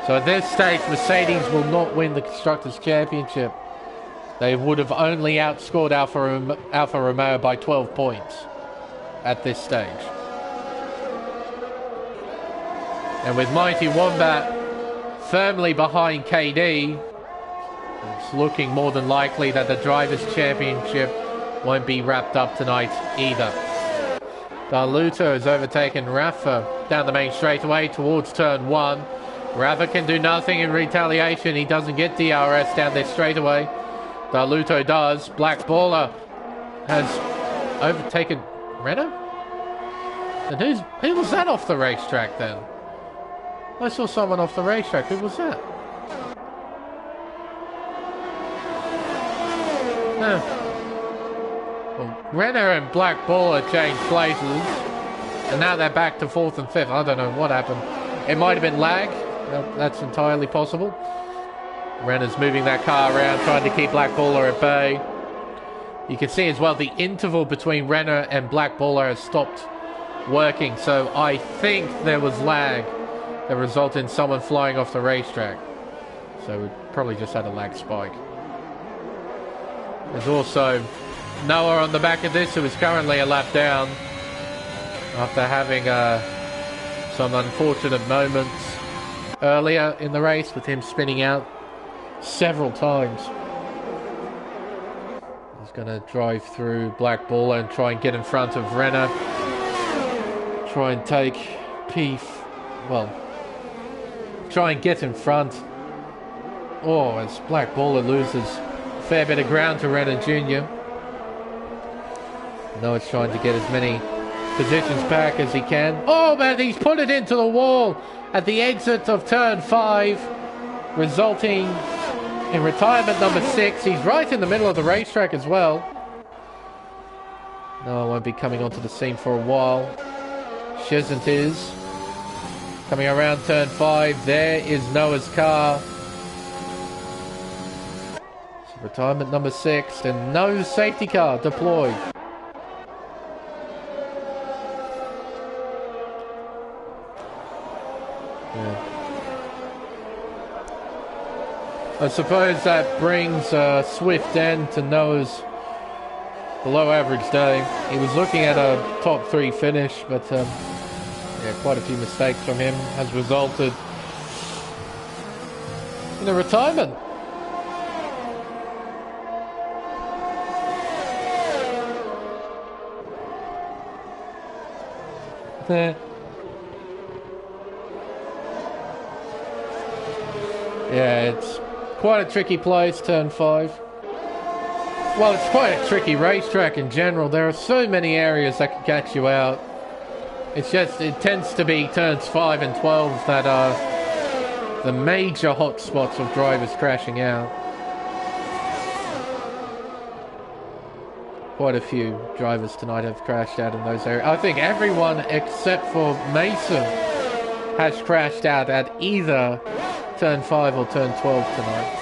S1: So at this stage, Mercedes will not win the Constructors' Championship. They would have only outscored Alfa Romeo by 12 points at this stage. And with Mighty Wombat firmly behind KD, it's looking more than likely that the Drivers' Championship won't be wrapped up tonight either. Darluto has overtaken Rafa down the main straightaway towards turn 1. Rafa can do nothing in retaliation. He doesn't get DRS down this straightaway. Darluto does. Black Baller has overtaken Renner? And who was that off the racetrack then? I saw someone off the racetrack. Who was that? Well, Renner and Black Baller changed places, and now they're back to 4th and 5th. I don't know what happened. It might have been lag. That's entirely possible. Renner's moving that car around, trying to keep Black Baller at bay. You can see as well the interval between Renner and Black Baller has stopped working, so I think there was lag that resulted in someone flying off the racetrack. So we probably just had a lag spike. There's also Noah on the back of this, who is currently a lap down after having some unfortunate moments earlier in the race with him spinning out several times. He's going to drive through Black Baller and try and get in front of Renner. Try and take try and get in front. Oh, as Black Baller loses a fair bit of ground to Renner Jr. Noah's trying to get as many positions back as he can. Oh, man, he's put it into the wall at the exit of turn 5, resulting in retirement number 6. He's right in the middle of the racetrack as well. Noah won't be coming onto the scene for a while. Shizant is coming around turn 5. There is Noah's car. So retirement number 6, and no safety car deployed. I suppose that brings a swift end to Noah's below average day. He was looking at a top 3 finish, but quite a few mistakes from him has resulted in a retirement. Yeah, it's quite a tricky place, turn 5. Well, it's quite a tricky racetrack in general. There are so many areas that can catch you out. It's just, it tends to be turns 5 and 12 that are the major hotspots of drivers crashing out. Quite a few drivers tonight have crashed out in those areas. I think everyone except for Mason has crashed out at either turn 5 or turn 12 tonight.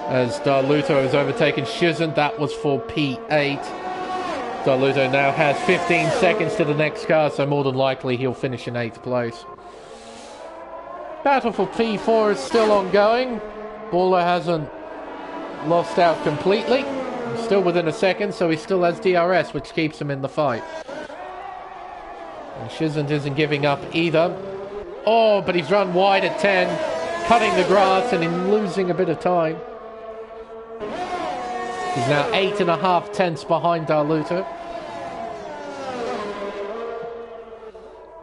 S1: As Darluto has overtaken Shizant, that was for P8. Darluto now has 15 seconds to the next car, so more than likely he'll finish in 8th place. Battle for P4 is still ongoing. Baller hasn't lost out completely. He's still within a second, so he still has DRS, which keeps him in the fight. And Shizant isn't giving up either. Oh, but he's run wide at 10, cutting the grass and losing a bit of time. He's now 8.5 tenths behind Darluto.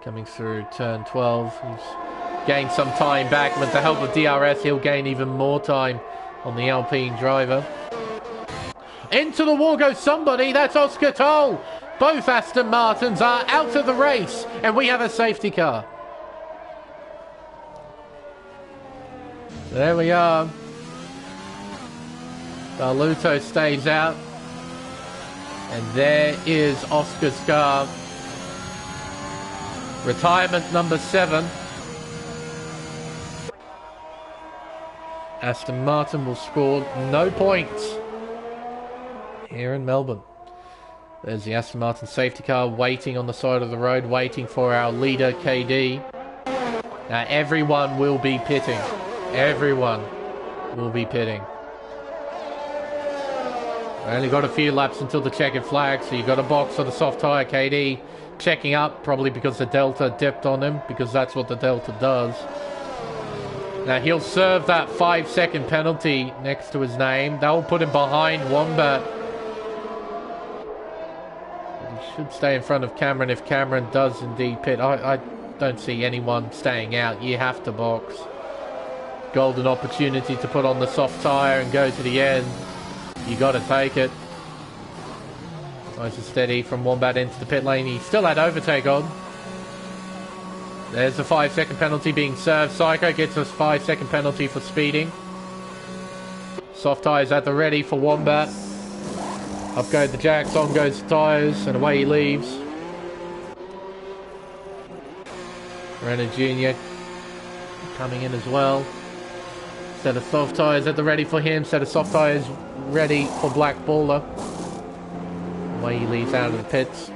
S1: Coming through turn 12. He's gained some time back. With the help of DRS, he'll gain even more time on the Alpine driver. Into the wall goes somebody. That's Oscar Toll. Both Aston Martins are out of the race, and we have a safety car. There we are. Darluto stays out. And there is Oscar's car. Retirement number 7. Aston Martin will score no points here in Melbourne. There's the Aston Martin safety car waiting on the side of the road, waiting for our leader, KD. Now everyone will be pitting. Everyone will be pitting. We only got a few laps until the checkered flag, so you've got a box for the soft tyre. KD checking up, probably because the Delta dipped on him, because that's what the Delta does. Now he'll serve that 5-second penalty next to his name. That will put him behind Wombat. But he should stay in front of Cameron if Cameron does indeed pit. I don't see anyone staying out. You have to box. Golden opportunity to put on the soft tyre and go to the end. You got to take it. Nice and steady from Wombat into the pit lane. He still had overtake on. There's the 5-second penalty being served. Psycho gets a 5-second penalty for speeding. Soft tyres at the ready for Wombat. Up go the jacks, on goes the tyres, and away he leaves. Renner Jr. coming in as well. Set of soft tyres at the ready for him. Set of soft tyres ready for Black Baller. Away he leaves out of the pits.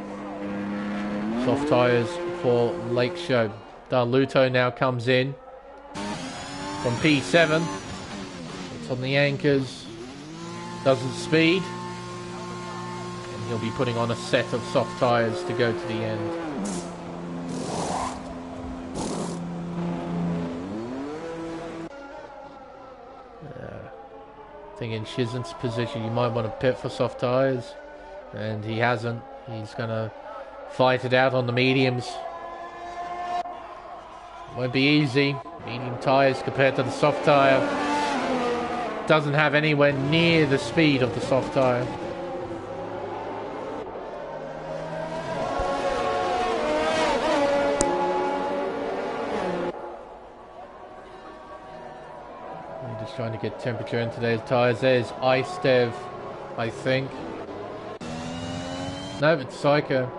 S1: Soft tyres for Lake Show. Darluto now comes in from P7. It's on the anchors. Doesn't speed. And he'll be putting on a set of soft tyres to go to the end. I think in Shizant's position you might want to pit for soft tyres. And he hasn't. He's going to fight it out on the mediums. Won't be easy. Medium tyres compared to the soft tyre. Doesn't have anywhere near the speed of the soft tyre. I'm just trying to get temperature into those tyres. There's Ice Dev, I think. No, it's Psycho.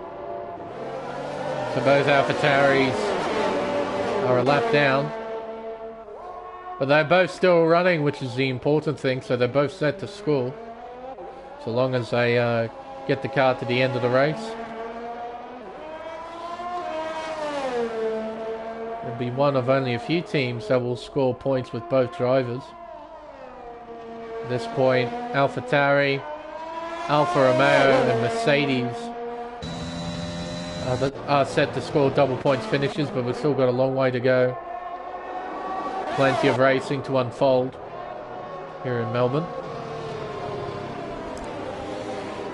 S1: So both AlphaTauris are a lap down. But they're both still running, which is the important thing, so they're both set to score. So long as they get the car to the end of the race. It'll be one of only a few teams that will score points with both drivers. At this point, AlphaTauri, Alfa Romeo and Mercedes are set to score double points finishes, but we've still got a long way to go. Plenty of racing to unfold here in Melbourne.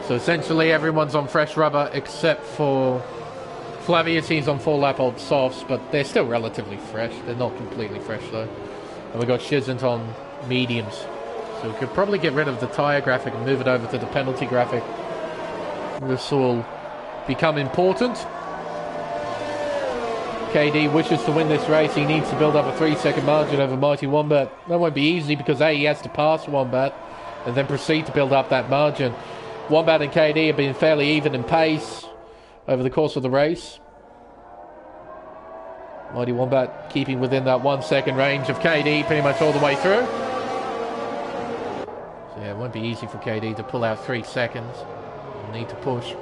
S1: So essentially everyone's on fresh rubber except for Flavius. He's on 4-lap old softs, but they're still relatively fresh. They're not completely fresh though. And we've got Shizant on mediums. So we could probably get rid of the tyre graphic and move it over to the penalty graphic. This will become important. KD wishes to win this race. He needs to build up a 3-second margin over Mighty Wombat. That won't be easy because A, he has to pass Wombat and then proceed to build up that margin. Wombat and KD have been fairly even in pace over the course of the race. Mighty Wombat keeping within that 1 second range of KD pretty much all the way through. So yeah, it won't be easy for KD to pull out 3 seconds. He'll need to push.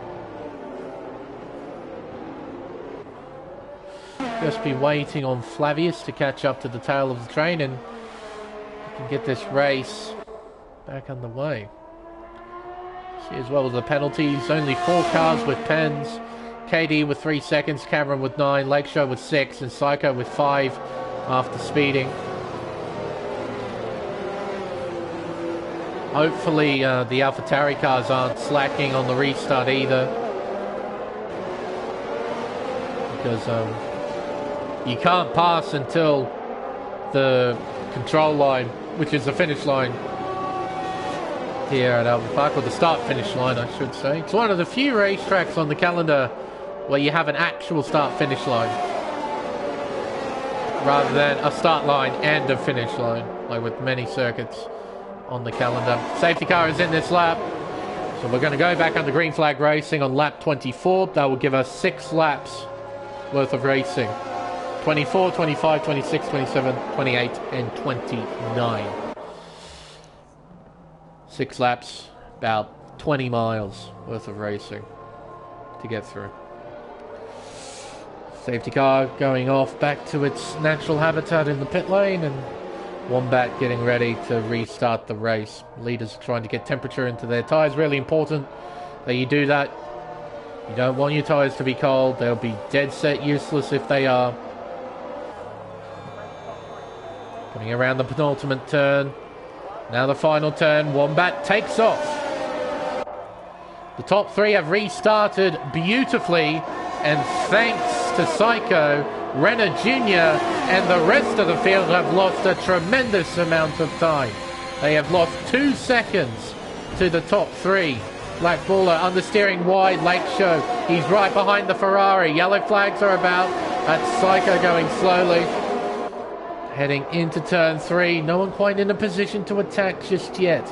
S1: Just be waiting on Flavius to catch up to the tail of the train and we can get this race back underway. See, as well as the penalties, only 4 cars with pens. KD with 3 seconds, Cameron with 9, Lakeshore with 6, and Psycho with 5 after speeding. Hopefully the AlphaTauri cars aren't slacking on the restart either. Because you can't pass until the control line, which is the finish line here at Albert Park, or the start-finish line, I should say. It's one of the few racetracks on the calendar where you have an actual start-finish line, rather than a start line and a finish line, like with many circuits on the calendar. Safety car is in this lap, so we're going to go back under green flag racing on lap 24. That will give us 6 laps worth of racing. 24, 25, 26, 27, 28, and 29. 6 laps, about 20 miles worth of racing to get through. Safety car going off back to its natural habitat in the pit lane, and Wombat getting ready to restart the race. Leaders are trying to get temperature into their tyres. Really important that you do that. You don't want your tyres to be cold. They'll be dead set useless if they are. Coming around the penultimate turn. Now the final turn. Wombat takes off. The top 3 have restarted beautifully, and thanks to Psycho, Renner Jr. and the rest of the field have lost a tremendous amount of time. They have lost 2 seconds to the top 3. Black Baller understeering wide, Lakeshore. He's right behind the Ferrari. Yellow flags are about. That's Psycho going slowly. Heading into turn 3. No one quite in a position to attack just yet.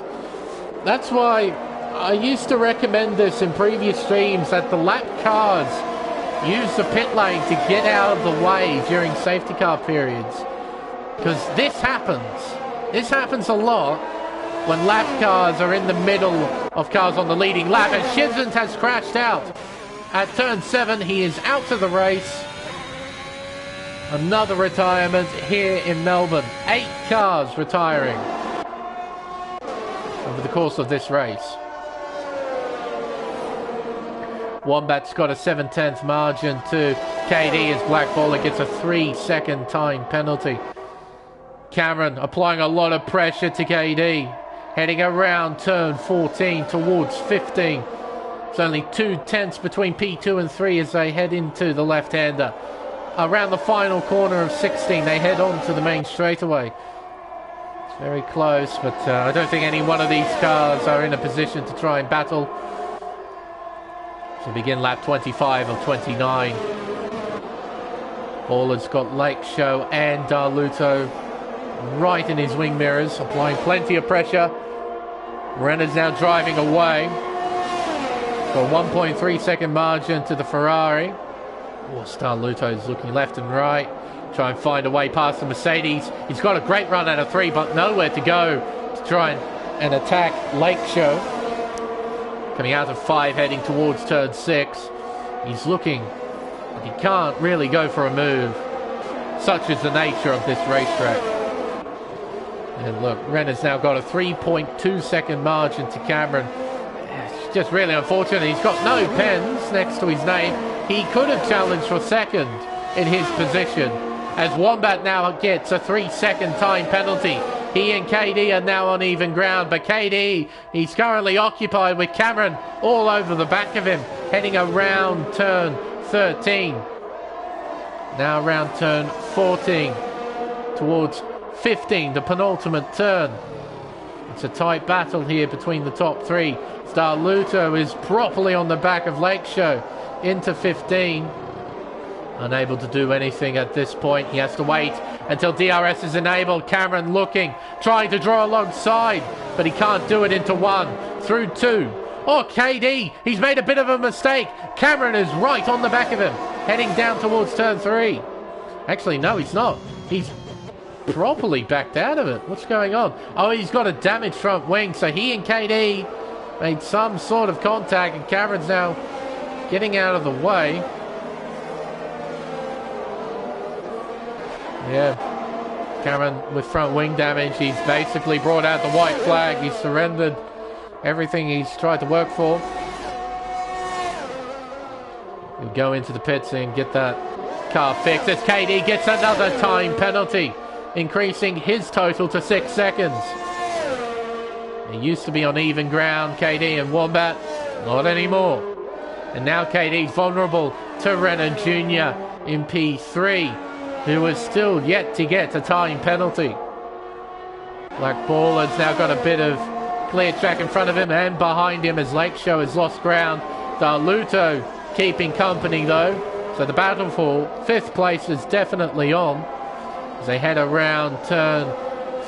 S1: That's why I used to recommend this in previous streams, that the lap cars use the pit lane to get out of the way during safety car periods. Because this happens. This happens a lot when lap cars are in the middle of cars on the leading lap. And Shizant has crashed out at turn 7. He is out of the race. Another retirement here in Melbourne. 8 cars retiring over the course of this race. Wombat's got a 7/10 margin to KD as Black Baller gets a 3-second time penalty. Cameron applying a lot of pressure to KD. Heading around turn 14 towards 15. It's only 2/10 between P2 and 3 as they head into the left-hander. Around the final corner of 16, they head on to the main straightaway. It's very close, but I don't think any one of these cars are in a position to try and battle. So begin lap 25 of 29. Baller's got Lakeshore and Darluto right in his wing mirrors, applying plenty of pressure. Renner's now driving away. For a 1.3 second margin to the Ferrari. Oh, Starluto's looking left and right. Try and find a way past the Mercedes. He's got a great run out of 3, but nowhere to go to try and attack Lakeshore. Coming out of 5, heading towards turn 6. He's looking, but he can't really go for a move. Such is the nature of this racetrack. And look, Renner's now got a 3.2 second margin to Cameron. It's just really unfortunate. He's got no pens next to his name. He could have challenged for second in his position, as Wombat now gets a 3-second time penalty. He and KD are now on even ground, but KD, he's currently occupied with Cameron all over the back of him, heading around turn 13. Now around turn 14, towards 15, the penultimate turn. It's a tight battle here between the top three. Starluto is properly on the back of Lake Show into 15. Unable to do anything at this point. He has to wait until DRS is enabled. Cameron looking, trying to draw alongside, but he can't do it into 1, through 2. Oh, KD, he's made a bit of a mistake. Cameron is right on the back of him, heading down towards turn 3. Actually, no, he's not. He's properly backed out of it. What's going on? Oh, he's got a damaged front wing, so he and KD made some sort of contact, and Cameron's now getting out of the way. Yeah, Cameron with front wing damage. He's basically brought out the white flag. He's surrendered everything he's tried to work for. He'll go into the pits and get that car fixed as KD gets another time penalty, increasing his total to 6 seconds. He used to be on even ground, KD and Wombat, not anymore. And now KD's vulnerable to Renner Jr. in P3, who is still yet to get a time penalty. Black Baller's now got a bit of clear track in front of him and behind him as Lake Show has lost ground. Darluto keeping company though, so the battle for 5th place is definitely on as they head around turn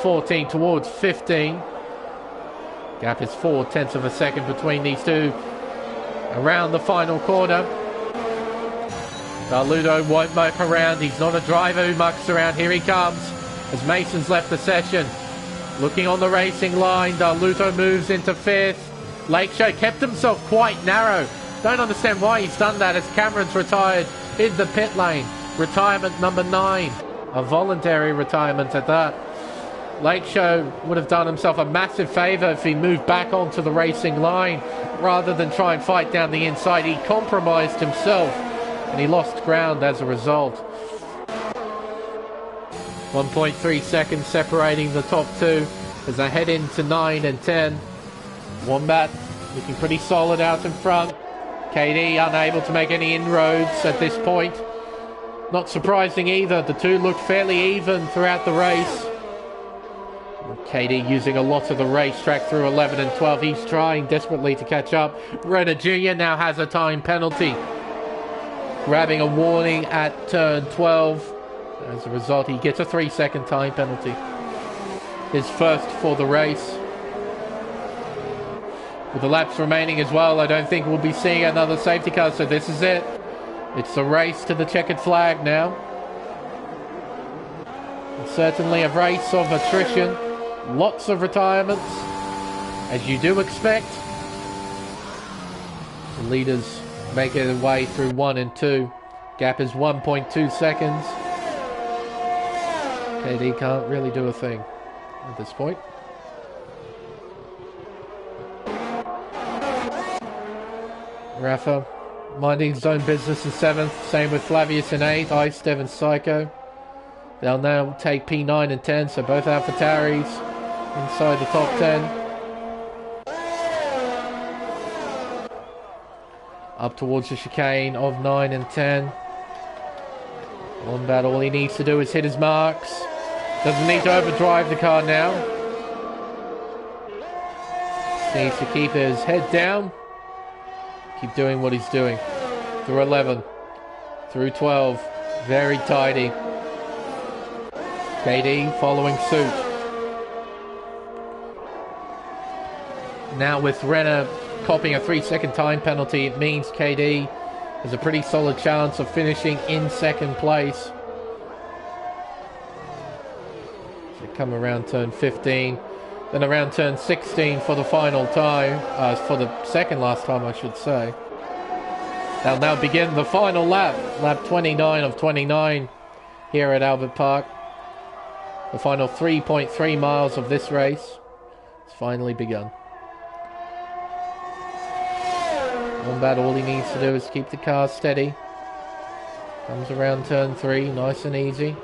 S1: 14 towards 15. Gap is 0.4 of a second between these two around the final corner. Darluto won't mope around. He's not a driver who mucks around. Here he comes as Mason's left the session. Looking on the racing line, Darluto moves into 5th. Lake Show kept himself quite narrow. Don't understand why he's done that as Cameron's retired in the pit lane. Retirement number 9. A voluntary retirement at that. Lake Show would have done himself a massive favour if he moved back onto the racing line rather than try and fight down the inside. He compromised himself and he lost ground as a result. 1.3 seconds separating the top two as they head into 9 and 10. Wombat looking pretty solid out in front. KD unable to make any inroads at this point. Not surprising either. The two looked fairly even throughout the race. KD using a lot of the racetrack through 11 and 12. He's trying desperately to catch up. Renner Jr. now has a time penalty, grabbing a warning at turn 12. As a result, he gets a 3-second time penalty. His first for the race. With the laps remaining as well, I don't think we'll be seeing another safety car, so this is it. It's a race to the checkered flag now. And certainly a race of attrition. Lots of retirements, as you do expect. The leaders make their way through 1 and 2. Gap is 1.2 seconds. KD can't really do a thing at this point. Rafa minding his own business in 7th. Same with Flavius in 8th. Ice, Dev and Psycho. They'll now take P9 and 10, so both AlphaTauris inside the top 10. Up towards the chicane of 9 and 10. Wombat, all he needs to do is hit his marks. Doesn't need to overdrive the car now. Needs to keep his head down. Keep doing what he's doing. Through 11. Through 12. Very tidy. KD following suit. Now with Renner copying a 3-second time penalty, it means KD has a pretty solid chance of finishing in 2nd place. So come around turn 15. Then around turn 16 for the final time. For the second last time, I should say. They'll now begin the final lap. Lap 29 of 29 here at Albert Park. The final 3.3 miles of this race has finally begun. Wombat, all he needs to do is keep the car steady. Comes around turn 3, nice and easy.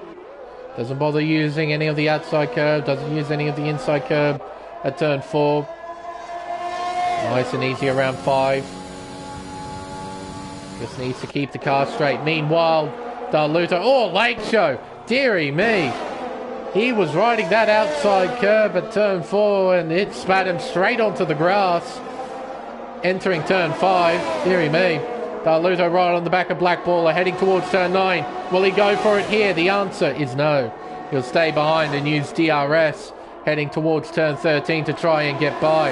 S1: Doesn't bother using any of the outside curb, doesn't use any of the inside curb at turn 4. Nice and easy around 5. Just needs to keep the car straight. Meanwhile, Darluto, oh, Lake Show, dearie me. He was riding that outside curb at turn 4 and it spat him straight onto the grass. Entering turn 5, dearie me. Darluto right on the back of Blackballer, heading towards turn 9. Will he go for it here? The answer is no. He'll stay behind and use DRS, heading towards turn 13 to try and get by.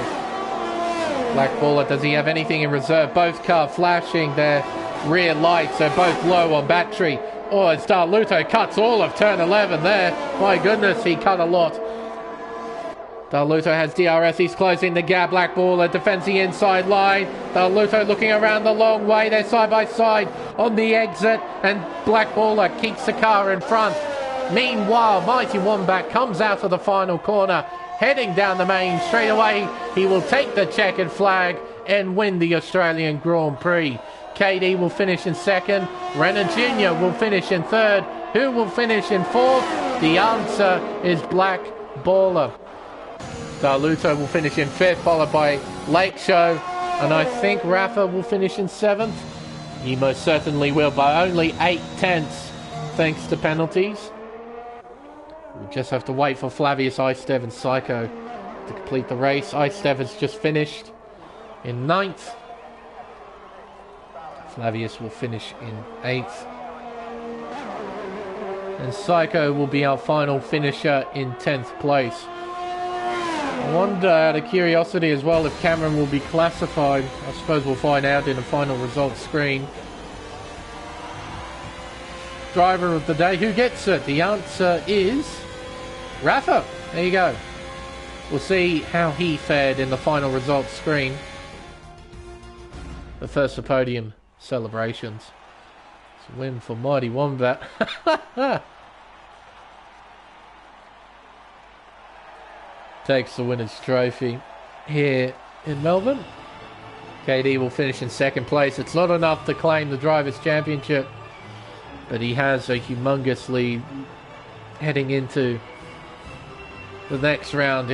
S1: Blackballer, does he have anything in reserve? Both cars flashing their rear lights, they're both low on battery. Oh, as Darluto cuts all of turn 11 there. My goodness, he cut a lot. Darluto has DRS, he's closing the gap. Blackballer defends the inside line. Darluto looking around the long way, they're side by side on the exit, and Blackballer keeps the car in front. Meanwhile, Mighty Wombat comes out of the final corner, heading down the main straightaway. He will take the checkered flag and win the Australian Grand Prix. KD will finish in second. Renner Jr. will finish in third. Who will finish in fourth? The answer is Blackballer. Darluto will finish in fifth, followed by Lake Show, and I think Rafa will finish in seventh. He most certainly will, by only 8/10, thanks to penalties. We just have to wait for Flavius, Icedev and Psycho to complete the race. Icedev has just finished in 9th. Flavius will finish in 8th. And Psycho will be our final finisher in 10th place. I wonder, out of curiosity as well, if Cameron will be classified. I suppose we'll find out in the final results screen. Driver of the day, who gets it? The answer is Rafa. There you go. We'll see how he fared in the final results screen. But first, the podium celebrations. It's a win for Mighty Wombat. Takes the winner's trophy here in Melbourne. KD will finish in second place. It's not enough to claim the Drivers' Championship, but he has a humongous lead heading into the next round.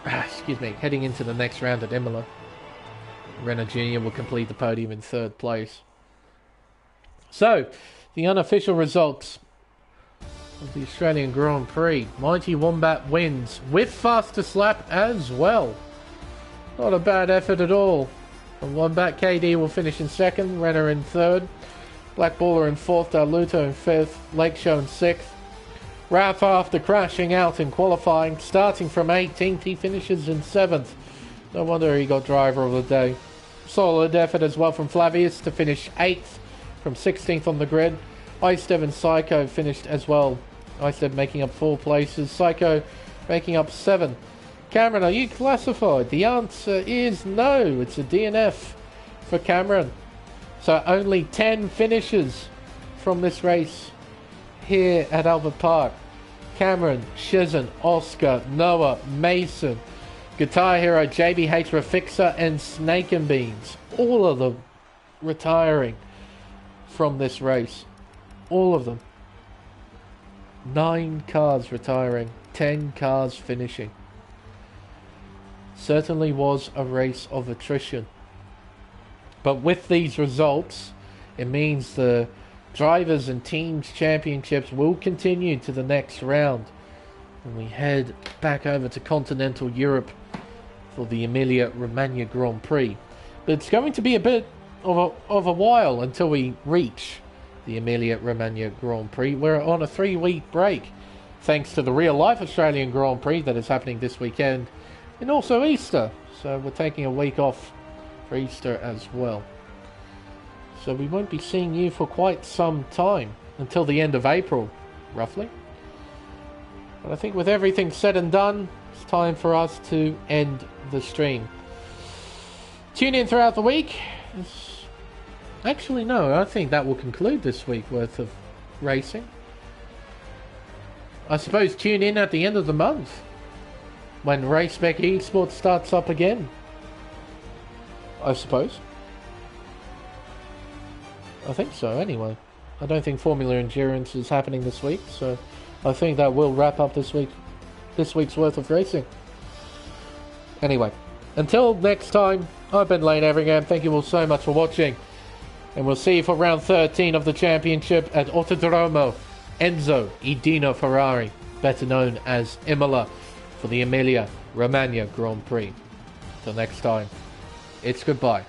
S1: Heading into the next round at Imola. Renner Jr. will complete the podium in third place. So, the unofficial results of the Australian Grand Prix. Mighty Wombat wins with fastest lap as well. Not a bad effort at all. And Wombat, KD will finish in second, Renner in third, Blackballer in fourth, Darluto in fifth, Lake Show in sixth. Ralph, after crashing out in qualifying, starting from 18th, he finishes in seventh. No wonder he got driver of the day. Solid effort as well from Flavius to finish 8th from 16th on the grid. Icedev and Psycho finished as well. Icedev making up 4 places, Psycho making up 7. Cameron, are you classified? The answer is no. It's a DNF for Cameron. So only 10 finishes from this race here at Albert Park. Cameron, Shizen, Oscar, Noah, Mason, Guitar Hero, JBH Refixer, and Snake and Beans. All of them retiring from this race. All of them. 9 cars retiring, 10 cars finishing. Certainly was a race of attrition. But with these results, it means the Drivers and Teams Championships will continue to the next round. And we head back over to continental Europe for the Emilia-Romagna Grand Prix. But it's going to be a bit of a while until we reach the Emilia-Romagna Grand Prix. We're on a 3-week break, thanks to the real-life Australian Grand Prix that is happening this weekend, and also Easter. So we're taking a week off for Easter as well. So we won't be seeing you for quite some time, until the end of April, roughly. But I think with everything said and done, it's time for us to end the stream. Tune in throughout the week. Actually, no, I think that will conclude this week worth of racing. I suppose tune in at the end of the month when Race Spec Esports starts up again. I suppose. I think so, anyway. I don't think Formula Endurance is happening this week, so I think that will wrap up this week's worth of racing. Anyway, until next time, I've been Lane Everingham. Thank you all so much for watching. And we'll see you for round 13 of the championship at Autodromo Enzo Edino Ferrari. better known as Imola, for the Emilia Romagna Grand Prix. Till next time, it's goodbye.